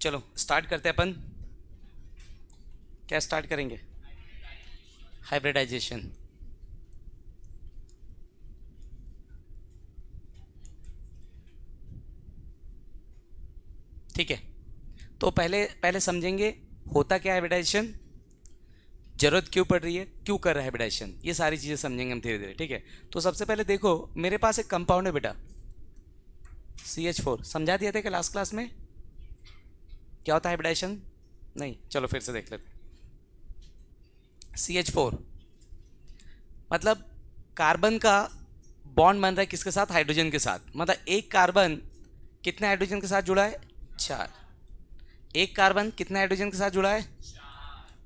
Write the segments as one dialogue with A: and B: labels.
A: चलो स्टार्ट करते हैं अपन। क्या स्टार्ट करेंगे? हाइब्रिडाइजेशन। ठीक है, तो पहले पहले समझेंगे होता क्या है हाइब्रिडाइजेशन, जरूरत क्यों पड़ रही है, क्यों कर रहा है हाइब्रिडाइजेशन, ये सारी चीज़ें समझेंगे हम धीरे धीरे। ठीक है, तो सबसे पहले देखो मेरे पास एक कंपाउंड है बेटा, CH4। समझा दिया था कि लास्ट क्लास में क्या होता है हाइब्रिडाइजेशन? नहीं, चलो फिर से देख लेते। CH4 मतलब कार्बन का बॉन्ड बन रहा है किसके साथ? हाइड्रोजन के साथ। मतलब एक कार्बन कितने हाइड्रोजन के साथ जुड़ा है? 4। एक कार्बन कितने हाइड्रोजन के साथ जुड़ा है?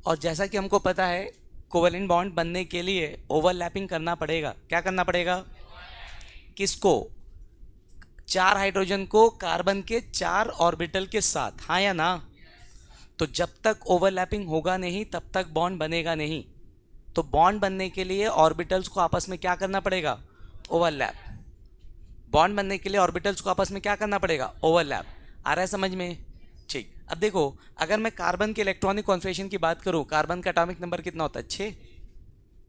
A: और जैसा कि हमको पता है कोवेलेंट बॉन्ड बनने के लिए ओवरलैपिंग करना पड़ेगा। क्या करना पड़ेगा? किसको? 4 हाइड्रोजन को कार्बन के 4 ऑर्बिटल के साथ, हाँ या ना? तो जब तक ओवरलैपिंग होगा नहीं तब तक बॉन्ड बनेगा नहीं। तो बॉन्ड बनने के लिए ऑर्बिटल्स को आपस में क्या करना पड़ेगा? ओवरलैप। बॉन्ड बनने के लिए ऑर्बिटल्स को आपस में क्या करना पड़ेगा? ओवरलैप। आ रहा है समझ में? ठीक, अब देखो अगर मैं कार्बन के इलेक्ट्रॉनिक कॉन्फ़िगरेशन की बात करूं, कार्बन का एटॉमिक नंबर कितना होता है? 6।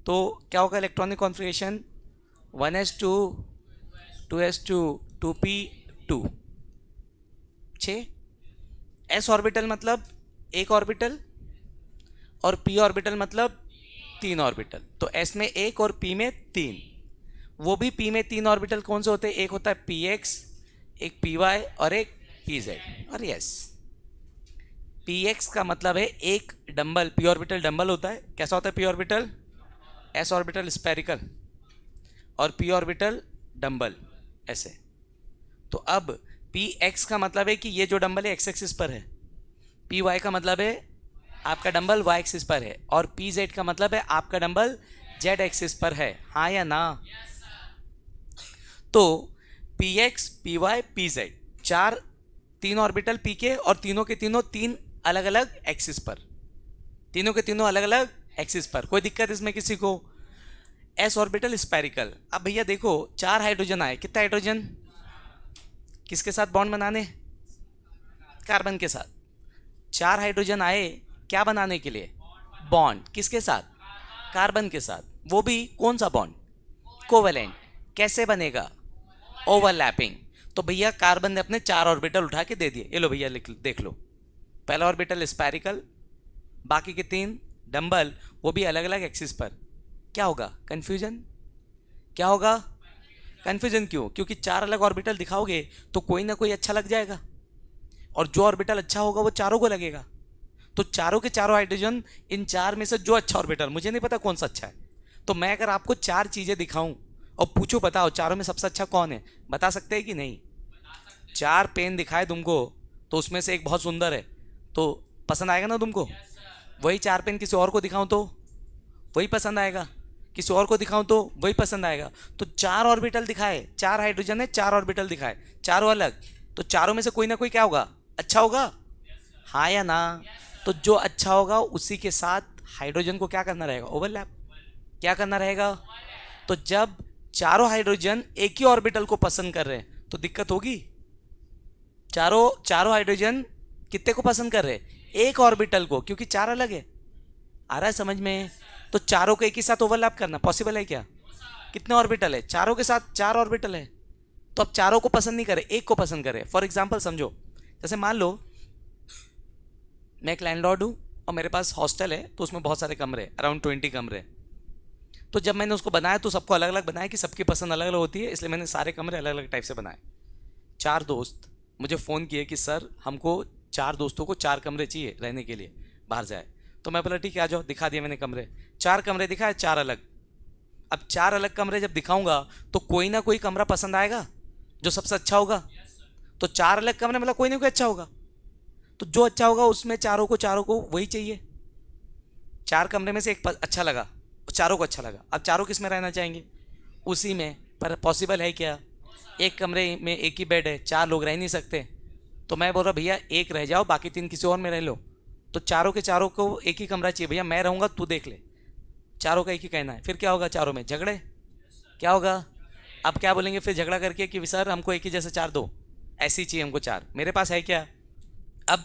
A: तो क्या होगा electronic configuration? 1s2 2s2 2p2। 6। s orbital मतलब एक ऑर्बिटल और p ऑर्बिटल मतलब 3 ऑर्बिटल। तो s में 1 और p में 3। वो भी p में 3 ऑर्बिटल कौन से होते हैं? एक होता है px, एक py और एक pz। और यस, px का मतलब है एक डंबल, p ऑर्बिटल डंबल होता है। कैसा होता है p orbital? s orbital spherical और p ऑर्बिटल डंबल, ऐसे। तो अब px का मतलब है कि ये जो डंबल है x एक्सिस पर है, py का मतलब है आपका डंबल y एक्सिस पर है, और pz का मतलब है आपका डंबल z एक्सिस पर है, हाँ या ना? तो px py pz, 3 orbital p के, और तीनों के तीनों 3 अलग अलग एक्सिस पर, तीनों के तीनों अलग अलग एक्सिस पर। कोई दिक्कत इसमें किसी को? s orbital spherical. अब भैया देखो 4 हाइड्रोजन आए, कितना हाइड्रोजन किसके साथ बॉन्ड बनाने? कार्बन के साथ। 4 हाइड्रोजन आए क्या बनाने के लिए? बॉन्ड। किसके साथ? कार्बन के साथ। वो भी कौन सा बॉन्ड? कोवेलेंट। कैसे बनेगा? ओवरलैपिंग। तो भैया कार्बन ने अपने 4 ऑर्बिटल उठा के दे दिए, ये लो भैया देख लो। पहला ऑर्बिटल स्पेरिकल, बाकी के 3 डंबल, वो भी अलग अलग एक्सिस पर। क्या होगा? कंफ्यूजन। क्या होगा? कंफ्यूजन क्यों? क्योंकि 4 अलग ऑर्बिटल दिखाओगे तो कोई ना कोई अच्छा लग जाएगा, और जो ऑर्बिटल अच्छा होगा वो चारों को लगेगा। तो चारों के चारों हाइड्रोजन, इन 4 में से जो अच्छा ऑर्बिटल, मुझे नहीं पता कौन सा अच्छा है, तो मैं अगर आपको 4 चीजें दिखाऊं और पूछो बताओ चारों में सबसे अच्छा कौन है, बता सकते हैं कि नहीं? 4 पेन दिखाए तुमको तो उसमें से एक बहुत सुंदर है, तो पसंद आएगा ना तुमको? वही 4 पेन किसी और को दिखाऊं तो वही पसंद आएगा, किसी और को दिखाऊं तो वही पसंद आएगा। तो 4 ऑर्बिटल दिखाए, 4 हाइड्रोजन है, 4 ऑर्बिटल दिखाए, चारों अलग, तो चारों में से कोई ना कोई क्या होगा? अच्छा होगा, हाँ या ना? तो जो अच्छा होगा उसी के साथ हाइड्रोजन को क्या करना रहेगा? ओवरलैप। क्या करना रहेगा? तो जब चारों हाइड्रोजन एक ही ऑर्बिटल को पसंद कर रहे हैं तो दिक्कत होगी। चारों चारों हाइड्रोजन कितने को पसंद कर रहे हैं? एक ऑर्बिटल को, क्योंकि 4 अलग है। आ रहा है समझ में? तो चारों को एक ही साथ ओवरलैप करना पॉसिबल है क्या? कितने ऑर्बिटल है? चारों के साथ 4 ऑर्बिटल है। तो अब चारों को पसंद नहीं करे, एक को पसंद करे। फॉर एग्जाम्पल समझो, जैसे मान लो मैं एक लैंडलॉर्ड हूँ और मेरे पास हॉस्टल है, तो उसमें बहुत सारे कमरे, अराउंड 20 कमरे। तो जब मैंने उसको बनाया तो सबको अलग अलग बनाया कि सबकी पसंद अलग अलग होती है, इसलिए मैंने सारे कमरे अलग अलग टाइप से बनाए। 4 दोस्त मुझे फ़ोन किए कि सर हमको 4 दोस्तों को 4 कमरे चाहिए रहने के लिए, बाहर जाए। तो मैं बोला ठीक है आ जाओ, दिखा दिए मैंने कमरे। 4 कमरे दिखाए, 4 अलग। अब 4 अलग कमरे जब दिखाऊंगा तो कोई ना कोई कमरा पसंद आएगा जो सबसे अच्छा होगा। तो 4 अलग कमरे मतलब कोई ना कोई अच्छा होगा, तो जो अच्छा होगा उसमें चारों को वही चाहिए। 4 कमरे में से एक अच्छा लगा, चारों को अच्छा लगा। अब चारों किस में रहना चाहेंगे? उसी में। पर पॉसिबल है क्या? एक कमरे में एक ही बेड है, 4 लोग रह नहीं सकते। तो मैं बोल रहा भैया एक रह जाओ, बाकी 3 किसी और में रह लो। तो चारों के चारों को एक ही कमरा चाहिए, भैया मैं रहूँगा तू देख ले। चारों का एक ही कहना है। फिर क्या होगा? चारों में झगड़े। क्या होगा? अब क्या बोलेंगे फिर झगड़ा करके कि सर हमको एक ही जैसे 4 दो, ऐसी चाहिए हमको 4। मेरे पास है क्या? अब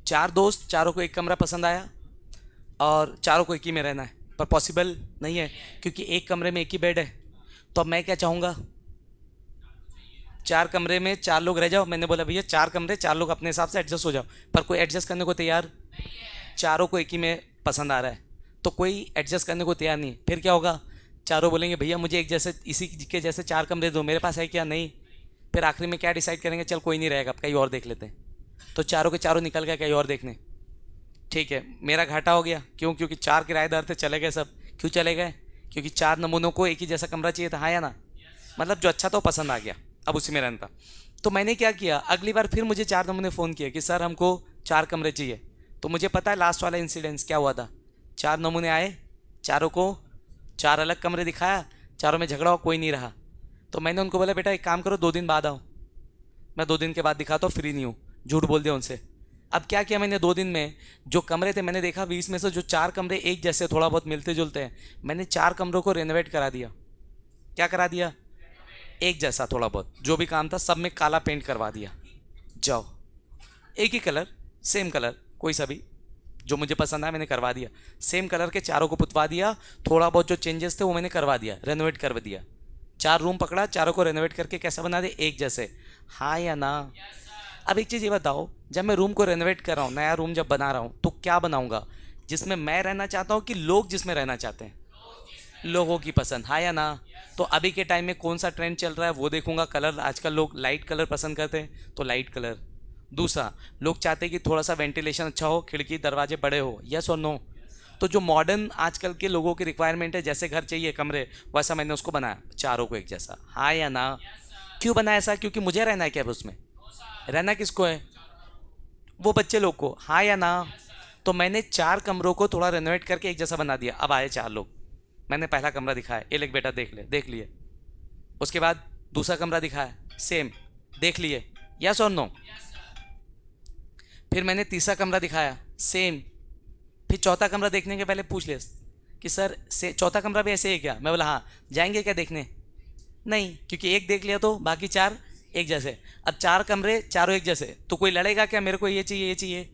A: चार दोस्त, चारों को एक कमरा पसंद आया और चारों को एक ही में रहना है, पर पॉसिबल नहीं है क्योंकि एक कमरे में एक ही बेड है। तो अब मैं क्या चाहूँगा, चार कमरे में चार लोग रह जाओ। मैंने बोला भैया चार कमरे, चार लोग अपने हिसाब से एडजस्ट हो जाओ, पर कोई एडजस्ट करने को तैयार, चारों को एक ही में पसंद आ रहा है तो कोई एडजस्ट करने को तैयार नहीं। फिर क्या होगा, चारों बोलेंगे भैया मुझे एक जैसे इसी के जैसे चार कमरे दो, मेरे पास है क्या, नहीं। फिर आखिरी में क्या डिसाइड करेंगे, चल कोई नहीं रहेगा, अब कहीं और देख लेते हैं। तो चारों के चारों निकल गए कहीं और देखने। ठीक है, मेरा घाटा हो गया, क्यों, क्योंकि चार किराएदार थे, चले गए सब। क्यों चले गए, क्योंकि चार नमूनों को एक ही जैसा कमरा चाहिए था, हाँ या ना, मतलब जो अच्छा था वो पसंद आ गया, अब उसी में रहना था। तो मैंने क्या किया, अगली बार फिर मुझे चार नमूने फ़ोन किए कि सर हमको चार कमरे चाहिए। तो मुझे पता है लास्ट वाला इंसिडेंस क्या हुआ था, चार नमूने आए, चारों को चार अलग कमरे दिखाया, चारों में झगड़ा हो, कोई नहीं रहा। तो मैंने उनको बोला बेटा एक काम करो, 2 दिन बाद आओ, मैं 2 दिन के बाद दिखाता हूँ, फ्री नहीं हूँ, झूठ बोल दिया उनसे। अब क्या किया मैंने, 2 दिन में जो कमरे थे मैंने देखा 20 में से जो चार कमरे एक जैसे थोड़ा बहुत मिलते जुलते हैं, मैंने चार कमरों को रेनोवेट करा दिया। क्या करा दिया, एक जैसा थोड़ा बहुत जो भी काम था सब में काला पेंट करवा दिया। जाओ, एक ही कलर, सेम कलर, कोई सा भी जो मुझे पसंद आया मैंने करवा दिया, सेम कलर के चारों को पुतवा दिया। थोड़ा बहुत जो चेंजेस थे वो मैंने करवा दिया, रेनोवेट कर दिया। चार रूम पकड़ा, चारों को रेनोवेट करके कैसा बना दिया, एक जैसे, हाँ या ना। अब एक चीज़ ये बताओ, जब मैं रूम को रेनोवेट कर रहा हूँ, नया रूम जब बना रहा हूँ, तो क्या बनाऊंगा, जिसमें मैं रहना चाहता हूँ कि लोग जिसमें रहना चाहते हैं, लोगों की पसंद, हाँ या ना। तो अभी के टाइम में कौन सा ट्रेंड चल रहा है वो देखूंगा, कलर आजकल लोग लाइट कलर पसंद करते हैं तो लाइट कलर। दूसरा, लोग चाहते हैं कि थोड़ा सा वेंटिलेशन अच्छा हो, खिड़की दरवाजे बड़े हो, यस और नो। तो जो मॉडर्न आजकल के लोगों की रिक्वायरमेंट है, जैसे घर चाहिए कमरे, वैसा मैंने उसको बनाया, चारों को एक जैसा, हाँ या ना। क्यों बनाया ऐसा, क्योंकि मुझे रहना है क्या उसमें, रहना किसको है, वो बच्चे लोग को, हाँ या ना। तो मैंने चार कमरों को थोड़ा रेनोवेट करके एक जैसा बना दिया। अब आए चार लोग, मैंने पहला कमरा दिखाया, ये लेक बेटा देख ले, देख लिए। उसके बाद दूसरा कमरा दिखाया, सेम, देख लिए, यस और नो। फिर मैंने तीसरा कमरा दिखाया, सेम। फिर चौथा कमरा देखने के पहले पूछ ले कि सर से चौथा कमरा भी ऐसे है क्या, मैं बोला हाँ, जाएंगे क्या देखने, नहीं, क्योंकि एक देख लिया तो बाकी चार एक जैसे। अब चार कमरे चारों एक जैसे, तो कोई लड़ेगा क्या, मेरे को ये चाहिए ये चाहिए।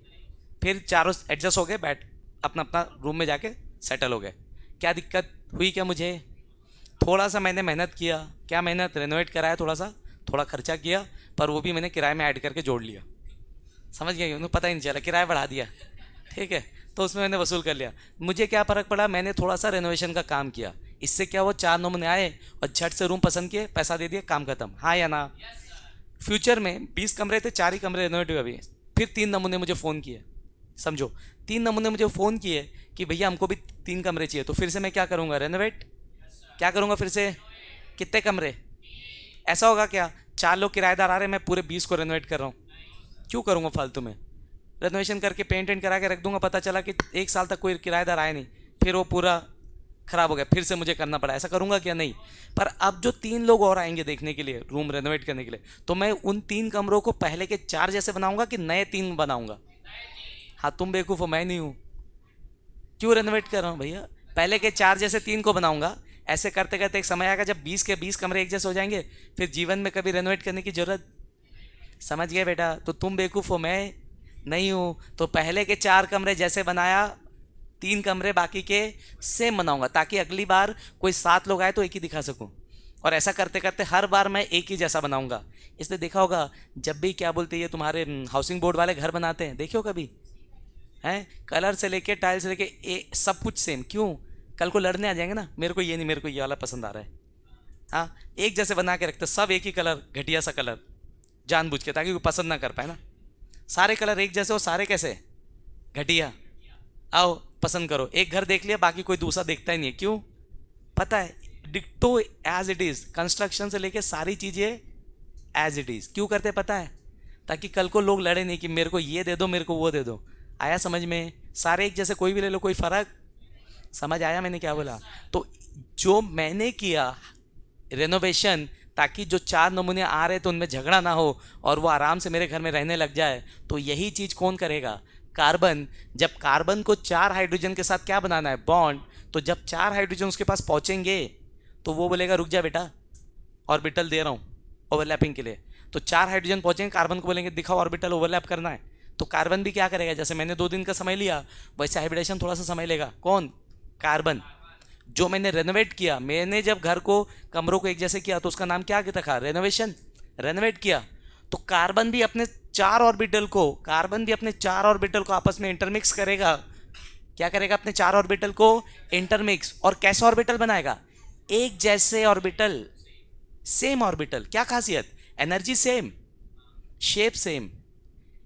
A: फिर चारों एडजस्ट हो गए, बैठ अपना अपना रूम में जाके सेटल हो गए। क्या दिक्कत हुई क्या मुझे, थोड़ा सा मैंने मेहनत किया, क्या मेहनत, रेनोवेट कराया थोड़ा सा, थोड़ा खर्चा किया, पर वो भी मैंने किराए में ऐड करके जोड़ लिया, समझ गए, उन्हें पता ही नहीं चला, किराया बढ़ा दिया, ठीक है, तो उसमें मैंने वसूल कर लिया। मुझे क्या फ़र्क पड़ा, मैंने थोड़ा सा रेनोवेशन का काम किया, इससे क्या, वो चार नमूने आए और झट से रूम पसंद किए, पैसा दे दिया, काम खत्म, हाँ या ना। फ्यूचर में 20 कमरे थे, 4 ही कमरे रेनोवेट हुए अभी। फिर 3 नमूने मुझे फ़ोन किए, समझो 3 नमूने मुझे फ़ोन किए कि भैया हमको भी 3 कमरे चाहिए। तो फिर से मैं क्या करूँगा, रेनोवेट, क्या करूँगा फिर से, कितने कमरे, ऐसा होगा क्या, 4 लोग किराएदार आ रहे हैं, मैं पूरे 20 को रेनोवेट कर रहा हूँ, क्यों करूँगा फालतू में, रेनोवेशन करके पेंट वेंट करा के रख दूंगा, पता चला कि 1 साल तक कोई किराएदार आया नहीं, फिर वो पूरा खराब हो गया, फिर से मुझे करना पड़ा, ऐसा करूंगा क्या, नहीं। पर अब जो 3 लोग और आएंगे देखने के लिए, रूम रेनोवेट करने के लिए, तो मैं उन 3 कमरों को पहले के 4 जैसे बनाऊंगा कि नए 3 बनाऊंगा, हाँ तुम बेवकूफ़ हो, मैं नहीं हूँ, क्यों रेनोवेट कर रहा हूँ भैया, पहले के 4 जैसे 3 को बनाऊंगा। ऐसे करते करते एक समय आएगा जब 20 के 20 कमरे एक जैसे हो जाएंगे, फिर जीवन में कभी रेनोवेट करने की जरूरत, समझ गए बेटा। तो तुम बेवकूफ़ हो, मैं नहीं हूँ। तो पहले के 4 कमरे जैसे बनाया, 3 कमरे बाकी के सेम बनाऊंगा, ताकि अगली बार कोई 7 लोग आए तो एक ही दिखा सकूं। और ऐसा करते करते हर बार मैं एक ही जैसा बनाऊंगा। इसलिए देखा होगा जब भी क्या बोलते हैं ये तुम्हारे हाउसिंग बोर्ड वाले घर बनाते हैं, देखियो कभी, हैं, कलर से लेके टाइल से लेके सब कुछ सेम। क्यों, कल को लड़ने आ जाएंगे ना, मेरे को ये नहीं, मेरे को ये वाला पसंद आ रहा है, हाँ, एक जैसे बना के रखते, सब एक ही कलर, घटिया सा कलर, जानबूझ के, ताकि कोई पसंद ना कर पाए ना। सारे कलर एक जैसे हो, सारे कैसे, घटिया, आओ पसंद करो। एक घर देख लिया, बाकी कोई दूसरा देखता ही नहीं है, क्यों, पता है, डिक्टो एज इट इज, कंस्ट्रक्शन से लेके सारी चीजें एज इट इज, क्यों करते पता है, ताकि कल को लोग लड़े नहीं कि मेरे को ये दे दो, मेरे को वो दे दो। आया समझ में, सारे एक जैसे कोई भी ले लो, कोई फर्क, समझ आया मैंने क्या बोला। तो जो मैंने किया रेनोवेशन, ताकि जो 4 नमूने आ रहे तो उनमें झगड़ा ना हो और वो आराम से मेरे घर में रहने लग जाए, तो यही चीज़ कौन करेगा, कार्बन। जब कार्बन को 4 हाइड्रोजन के साथ क्या बनाना है, बॉन्ड, तो जब 4 हाइड्रोजन उसके पास पहुंचेंगे तो वो बोलेगा रुक जा बेटा, ऑर्बिटल दे रहा हूँ ओवरलैपिंग के लिए। तो 4 हाइड्रोजन पहुंचेंगे, कार्बन को बोलेंगे दिखाओ ऑर्बिटल ओवरलैप करना है, तो कार्बन भी क्या करेगा, जैसे मैंने 2 दिन का समय लिया वैसे हाइब्रिडेशन थोड़ा सा समय लेगा। कौन? कार्बन। जो मैंने रेनोवेट किया, मैंने जब घर को कमरों को एक जैसे किया तो उसका नाम क्या रखा? रेनोवेशन। रेनोवेट किया। तो कार्बन भी अपने 4 ऑर्बिटल को, कार्बन भी अपने 4 ऑर्बिटल को आपस में इंटरमिक्स करेगा। क्या करेगा? अपने 4 ऑर्बिटल को इंटरमिक्स। और कैसे ऑर्बिटल बनाएगा? एक जैसे ऑर्बिटल, सेम ऑर्बिटल। क्या खासियत? Energy same, shape same.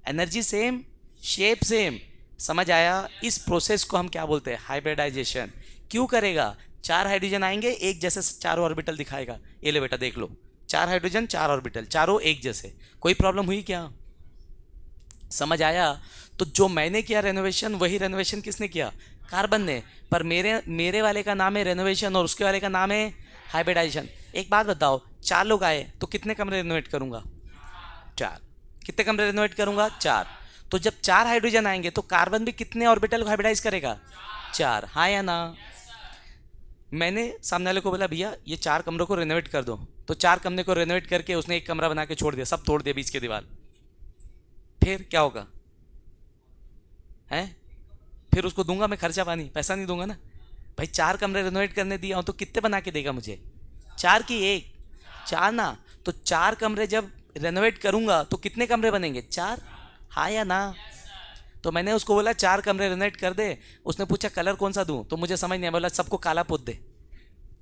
A: Energy same, shape same. समझ आया? इस प्रोसेस को हम क्या बोलते हैं? हाइब्रिडाइजेशन। क्यों करेगा? 4 हाइड्रोजन आएंगे, एक जैसे 4 ऑर्बिटल दिखाएगा। ये ले बेटा देख लो, 4 हाइड्रोजन 4 ऑर्बिटल, चारों एक जैसे। कोई प्रॉब्लम हुई क्या? समझ आया? तो जो मैंने किया रेनोवेशन, वही रेनोवेशन किसने किया? कार्बन ने। पर मेरे वाले का नाम है रेनोवेशन और उसके वाले का नाम है हाइब्रिडाइजेशन। एक बात बताओ, 4 लोग आए तो कितने कमरे रेनोवेट करूंगा? 4। कितने कमरे रेनोवेट करूंगा? 4। तो जब 4 हाइड्रोजन आएंगे तो कार्बन भी कितने ऑर्बिटल को हाइब्रिडाइज करेगा? 4। हाँ या ना? मैंने सामने वाले को बोला भैया ये 4 कमरों को रेनोवेट कर दो, तो 4 कमरे को रेनोवेट करके उसने एक कमरा बना के छोड़ दिया, सब तोड़ दिया बीच के दीवार। फिर क्या होगा? हैं? फिर उसको दूंगा मैं खर्चा पानी? पैसा नहीं दूंगा ना भाई। 4 कमरे रेनोवेट करने दिया हूं तो कितने बना के देगा मुझे? 4 की 1? 4 ना। तो 4 कमरे जब रेनोवेट करूंगा तो कितने कमरे बनेंगे? 4। हाँ या ना? तो मैंने उसको बोला 4 कमरे रेनोवेट कर दे। उसने पूछा कलर कौन सा दूं, तो मुझे समझ नहीं आया। बोला सबको काला पोत दे।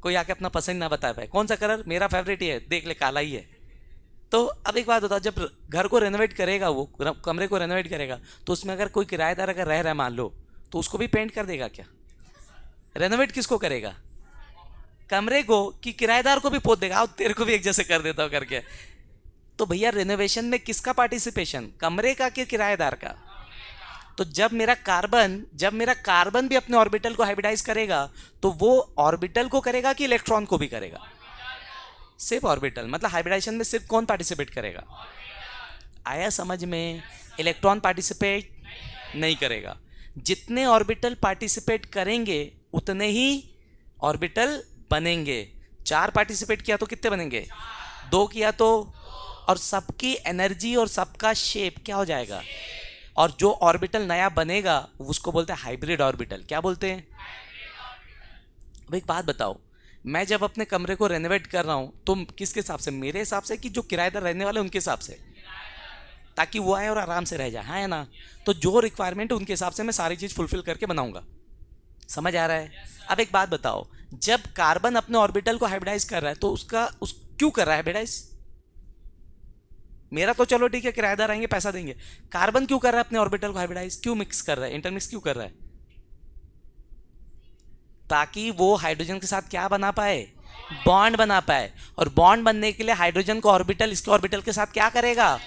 A: कोई आके अपना पसंद ना बता पाए। कौन सा कलर? मेरा फेवरेट ही है, देख ले काला ही है। तो अब एक बात बताओ, जब घर को रेनोवेट करेगा, वो कमरे को रेनोवेट करेगा, तो उसमें अगर कोई किराएदार अगर रह रहा है मान लो, तो उसको भी पेंट कर देगा क्या? रेनोवेट किसको करेगा? कमरे को, कि किराएदार को भी पोत देगा? आओ तेरे को भी एक जैसे कर देता हूं करके। तो भैया रेनोवेशन में किसका पार्टिसिपेशन? कमरे का कि किराएदार का? तो जब मेरा कार्बन भी अपने ऑर्बिटल को हाइब्रिडाइज करेगा, तो वो ऑर्बिटल को करेगा कि इलेक्ट्रॉन को भी करेगा? सिर्फ ऑर्बिटल। मतलब हाइब्रिडाइजेशन में सिर्फ कौन पार्टिसिपेट करेगा? आया समझ में? इलेक्ट्रॉन पार्टिसिपेट नहीं करेगा। जितने ऑर्बिटल पार्टिसिपेट करेंगे उतने ही ऑर्बिटल बनेंगे। 4 पार्टिसिपेट किया तो कितने बनेंगे? 2 किया तो? और सबकी एनर्जी और सबका शेप क्या हो जाएगा? और जो ऑर्बिटल नया बनेगा उसको बोलते हैं हाइब्रिड ऑर्बिटल। क्या बोलते हैं? अब एक बात बताओ, मैं जब अपने कमरे को रेनोवेट कर रहा हूं तो किसके हिसाब से? मेरे हिसाब से कि जो किराएदार रहने वाले उनके हिसाब से, ताकि वो आए और आराम से रह जाए। हाँ है ना? तो जो रिक्वायरमेंट है उनके हिसाब से मैं सारी चीज फुलफिल करके बनाऊंगा। समझ आ रहा है? अब एक बात बताओ, जब कार्बन अपने ऑर्बिटल को हाइब्रिडाइज कर रहा है तो क्यों कर रहा है हाइब्रिडाइज? मेरा तो चलो ठीक है, किराएदार आएंगे पैसा देंगे। कार्बन क्यों कर रहा है अपने ऑर्बिटल को हाइब्रिडाइज? क्यों मिक्स कर रहा है, इंटरमिक्स क्यों कर रहा है? ताकि वो हाइड्रोजन के साथ क्या बना पाए? बॉन्ड बना पाए। और बॉन्ड बनने के लिए हाइड्रोजन को ऑर्बिटल इसके ऑर्बिटल के साथ क्या करेगा?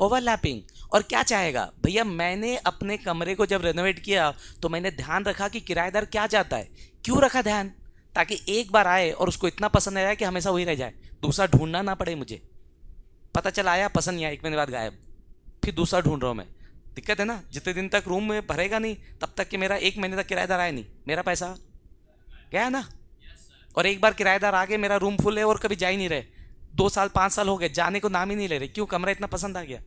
A: ओवरलैपिंग। और क्या चाहेगा भैया? मैंने अपने कमरे को जब रेनोवेट किया तो मैंने ध्यान रखा कि किराएदार क्या चाहता है। क्यों रखा ध्यान? ताकि एक बार आए और उसको इतना पसंद आया कि हमेशा वही रह जाए, दूसरा ढूंढना ना पड़े मुझे। पता चला आया, पसंद नहीं आया, 1 महीने बाद गायब, फिर दूसरा ढूंढ रहा हूं मैं। दिक्कत है ना? जितने दिन तक रूम में भरेगा नहीं तब तक कि मेरा 1 महीने तक किराएदार आया नहीं, मेरा पैसा गया ना। और एक बार किराएदार आ गए, मेरा रूम फुल है और कभी जा ही नहीं रहे, 2 साल 5 साल हो गए, जाने को नाम ही नहीं ले रहे। क्यों? कमरा इतना पसंद आ गया।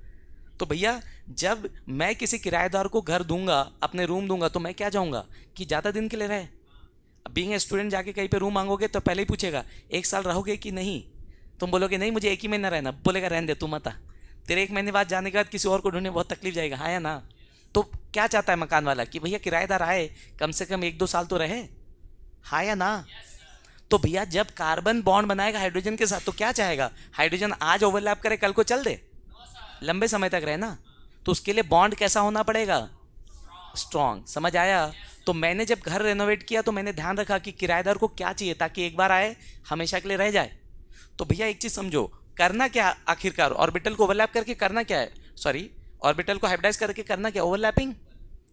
A: तो भैया जब मैं किसी किराएदार को घर दूंगा, अपने रूम दूंगा, तो मैं क्या चाहूंगा कि ज़्यादा दिन के लिए रहे। बीइंग ए स्टूडेंट जाके कहीं पे रूम मांगोगे तो पहले ही पूछेगा 1 साल रहोगे कि नहीं। तुम बोलोगे नहीं मुझे 1 ही महीना रहना, बोलेगा रहने दे तू मत आ, तेरे 1 महीने बाद जाने के बाद किसी और को ढूंढने बहुत तकलीफ जाएगा। हाँ या ना? तो क्या चाहता है मकान वाला? कि भैया किराएदार आए कम से कम 1-2 साल तो रहे। हाँ या ना? तो भैया जब कार्बन बॉन्ड बनाएगा हाइड्रोजन के साथ तो क्या चाहेगा? हाइड्रोजन आज ओवरलैप करे कल को चल दे, लंबे समय तक रहे ना। तो उसके लिए बॉन्ड कैसा होना पड़ेगा? स्ट्रॉन्ग। समझ आया? तो मैंने जब घर रेनोवेट किया तो मैंने ध्यान रखा कि किराएदार को क्या चाहिए ताकि एक बार आए हमेशा के लिए रह जाए। तो भैया एक चीज समझो, करना क्या आखिरकार? ऑर्बिटल को ओवरलैप करके करना क्या है? सॉरी, ऑर्बिटल को हाइब्रिडाइज करके करना क्या? ओवरलैपिंग।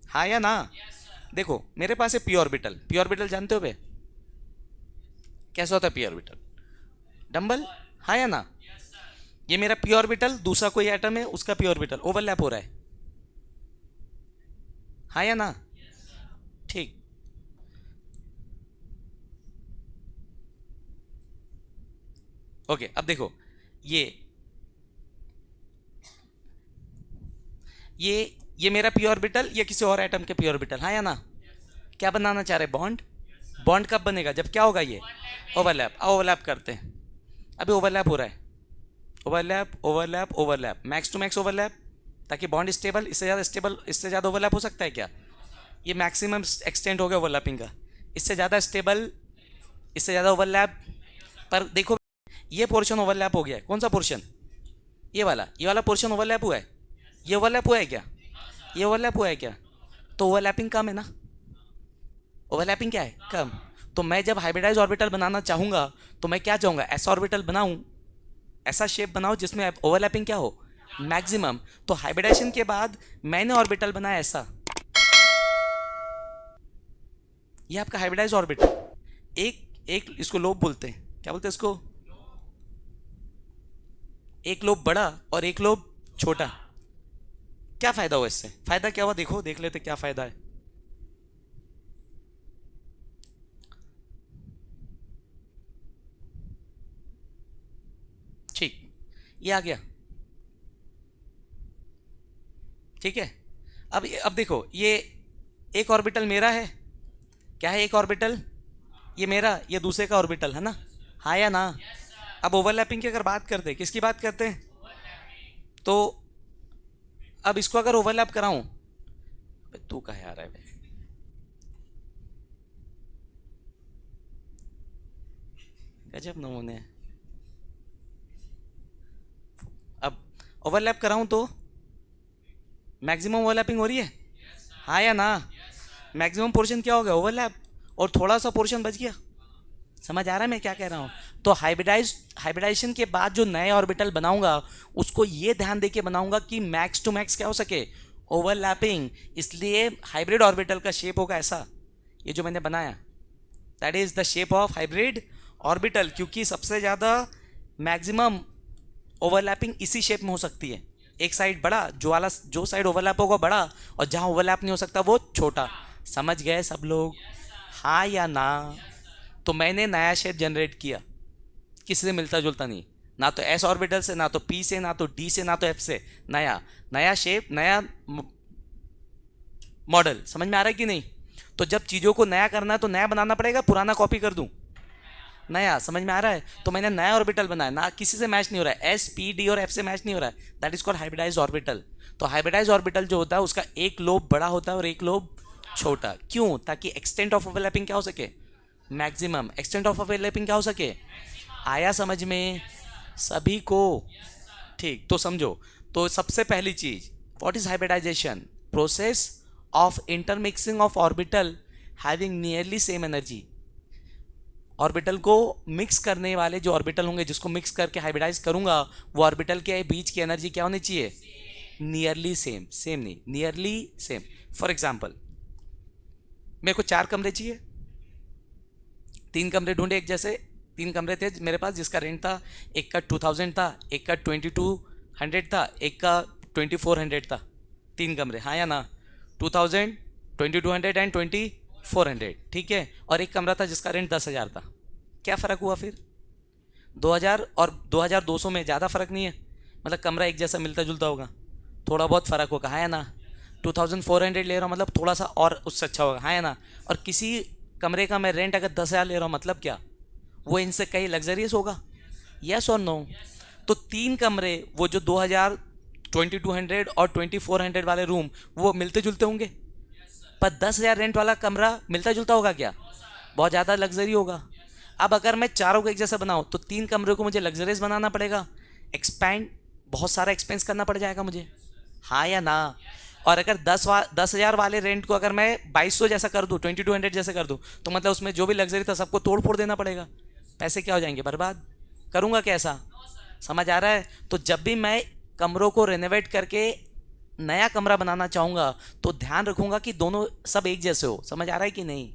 A: हाँ या ना? देखो मेरे पास है पी ऑर्बिटल। पी ऑर्बिटल जानते हो बे? कैसा होता है पी ऑर्बिटल? डंबल। हाँ या ना? ये मेरा पी ऑर्बिटल, दूसरा कोई एटम है उसका पी ऑर्बिटल, ओवरलैप हो रहा है। हाँ या ना? ठीक। ओके अब देखो, ये ये ये मेरा पी ऑर्बिटल, ये किसी और एटम के पी ऑर्बिटल, हाँ या ना? क्या बनाना चाह रहे? बॉन्ड। बॉन्ड कब बनेगा? जब क्या होगा? ये ओवरलैप। ओवरलैप करते हैं, अभी ओवरलैप हो रहा है, overlap overlap overlap, max to max overlap, ताकि बॉन्ड स्टेबल। इससे ज़्यादा स्टेबल, इससे ज़्यादा ओवरलैप हो सकता है क्या? ये मैक्सिमम एक्सटेंट हो गया ओवरलैपिंग का। इससे ज़्यादा स्टेबल, इससे ज़्यादा ओवरलैप। पर देखो ये पोर्शन ओवरलैप हो गया है। कौन सा पोर्शन? ये वाला पोर्शन ओवरलैप हुआ है। ये ओवरलैप हुआ है क्या? ये ओवरलैप हुआ है क्या? तो ओवरलैपिंग कम है ना? ओवरलैपिंग क्या है? कम। तो मैं जब हाइब्रिडाइज ऑर्बिटल बनाना चाहूंगा तो मैं क्या चाहूंगा? ऐसा ऑर्बिटल बनाऊं, ऐसा शेप बनाओ जिसमें ओवरलैपिंग क्या हो? मैक्सिमम। तो हाइब्रिडाइजेशन के बाद मैंने ऑर्बिटल बनाया ऐसा, ये आपका हाइब्रिडाइज ऑर्बिटल। एक एक इसको लोब बोलते हैं, क्या बोलते हैं इसको? एक लोब बड़ा और एक लोब छोटा। क्या फायदा हुआ इससे? फायदा क्या हुआ देखो, देख लेते क्या फायदा है। ठीक, ये आ गया। ठीक है, अब देखो, ये एक ऑर्बिटल मेरा है, क्या है? एक ऑर्बिटल ये मेरा, ये दूसरे का ऑर्बिटल है ना, हाँ या ना? अब ओवरलैपिंग की अगर बात करते हैं, किसकी बात करते हैं? तो अब इसको अगर ओवरलैप कराऊं, तू कहाँ आ रहा है? गजब नमूने। अब ओवरलैप कराऊं तो मैक्सिमम ओवरलैपिंग हो रही है, हाँ या ना? मैक्सिमम पोर्शन क्या हो गया? ओवरलैप। और थोड़ा सा पोर्शन बच गया। समझ आ रहा है मैं क्या कह रहा हूँ? तो हाइब्रिडाइजेशन के बाद जो नए ऑर्बिटल बनाऊंगा उसको ये ध्यान देके बनाऊंगा कि मैक्स टू मैक्स क्या हो सके? ओवरलैपिंग। इसलिए हाइब्रिड ऑर्बिटल का शेप होगा ऐसा, ये जो मैंने बनाया, that is the shape of hybrid orbital, क्योंकि सबसे ज़्यादा मैक्सिमम ओवरलैपिंग इसी शेप में हो सकती है। एक साइड बड़ा, जो साइड ओवरलैप होगा बड़ा, और जहाँ ओवरलैप नहीं हो सकता वो छोटा। समझ गए सब लोग, हाँ या ना? तो मैंने नया शेप जनरेट किया, किसी से मिलता जुलता नहीं, ना तो एस ऑर्बिटल से, ना तो पी से, ना तो डी से, ना तो एफ से। नया नया शेप, नया मॉडल। समझ में आ रहा है कि नहीं? तो जब चीज़ों को नया करना है तो नया बनाना पड़ेगा, पुराना कॉपी कर दूं? नया। समझ में आ रहा है? तो मैंने नया ऑर्बिटल बनाया, ना किसी से मैच नहीं हो रहा है, एस पी डी और एफ से मैच नहीं हो रहा है, that is called hybridize orbital. तो हाइब्रिडाइज ऑर्बिटल जो होता है उसका एक लोब बड़ा होता है और एक लोब छोटा। क्यों? ताकि एक्सटेंट ऑफ ओवरलैपिंग क्या हो सके? मैक्सिमम। एक्सटेंट ऑफ ओवरलैपिंग क्या हो सके? आया समझ में सभी को? ठीक, तो समझो। तो सबसे पहली चीज, what is hybridization? Process of intermixing of orbital having nearly same energy. Orbital को मिक्स करने वाले जो ऑर्बिटल होंगे, जिसको मिक्स करके हाइब्रिडाइज करूंगा, वो ऑर्बिटल के बीच की एनर्जी क्या होनी चाहिए? Nearly same. सेम नहीं, नियरली सेम। फॉर एग्जाम्पल, मेरे को 4 कमरे चाहिए, 3 कमरे ढूंढे एक जैसे। 3 कमरे थे मेरे पास, जिसका रेंट था, एक का 2000 था, एक का 2200 था, एक का 2400 था। 3 कमरे, हाँ या ना? 2000, 2200 एंड 2400, ठीक है। और एक कमरा था जिसका रेंट 10,000 था। क्या फ़र्क हुआ फिर? 2000 और 2200 में ज़्यादा फ़र्क नहीं है, मतलब कमरा एक जैसा मिलता जुलता होगा, थोड़ा बहुत फ़र्क होगा, हाँ या ना? 2400 ले रहा हूँ, मतलब थोड़ा सा और उससे अच्छा होगा, हाँ या ना? और किसी कमरे का मैं रेंट अगर 10,000 ले रहा हूँ, मतलब क्या? वो इनसे कहीं लग्जरियस होगा? यस और नो? तो 3 कमरे, वो जो 2000, 2200 और 2400 वाले रूम, वो मिलते जुलते होंगे। पर 10,000 रेंट वाला कमरा मिलता जुलता होगा क्या? बहुत ज़्यादा लग्जरी होगा। अब अगर मैं चारों को एक जैसा बनाऊँ तो 3 कमरे को मुझे लग्जरियस बनाना पड़ेगा, एक्सपैंड, बहुत सारा एक्सपेंस करना पड़ जाएगा मुझे, हाँ या ना? और अगर 10,000 वाले रेंट को अगर मैं 2200 जैसा कर दूँ, 2200 जैसा कर दूँ, तो मतलब उसमें जो भी लग्जरी था सबको तोड़ फोड़ देना पड़ेगा, पैसे क्या हो जाएंगे? बर्बाद। करूँगा कैसा? समझ आ रहा है? तो जब भी मैं कमरों को रेनोवेट करके नया कमरा बनाना चाहूँगा तो ध्यान रखूँगा कि दोनों सब एक जैसे हो। समझ आ रहा है कि नहीं?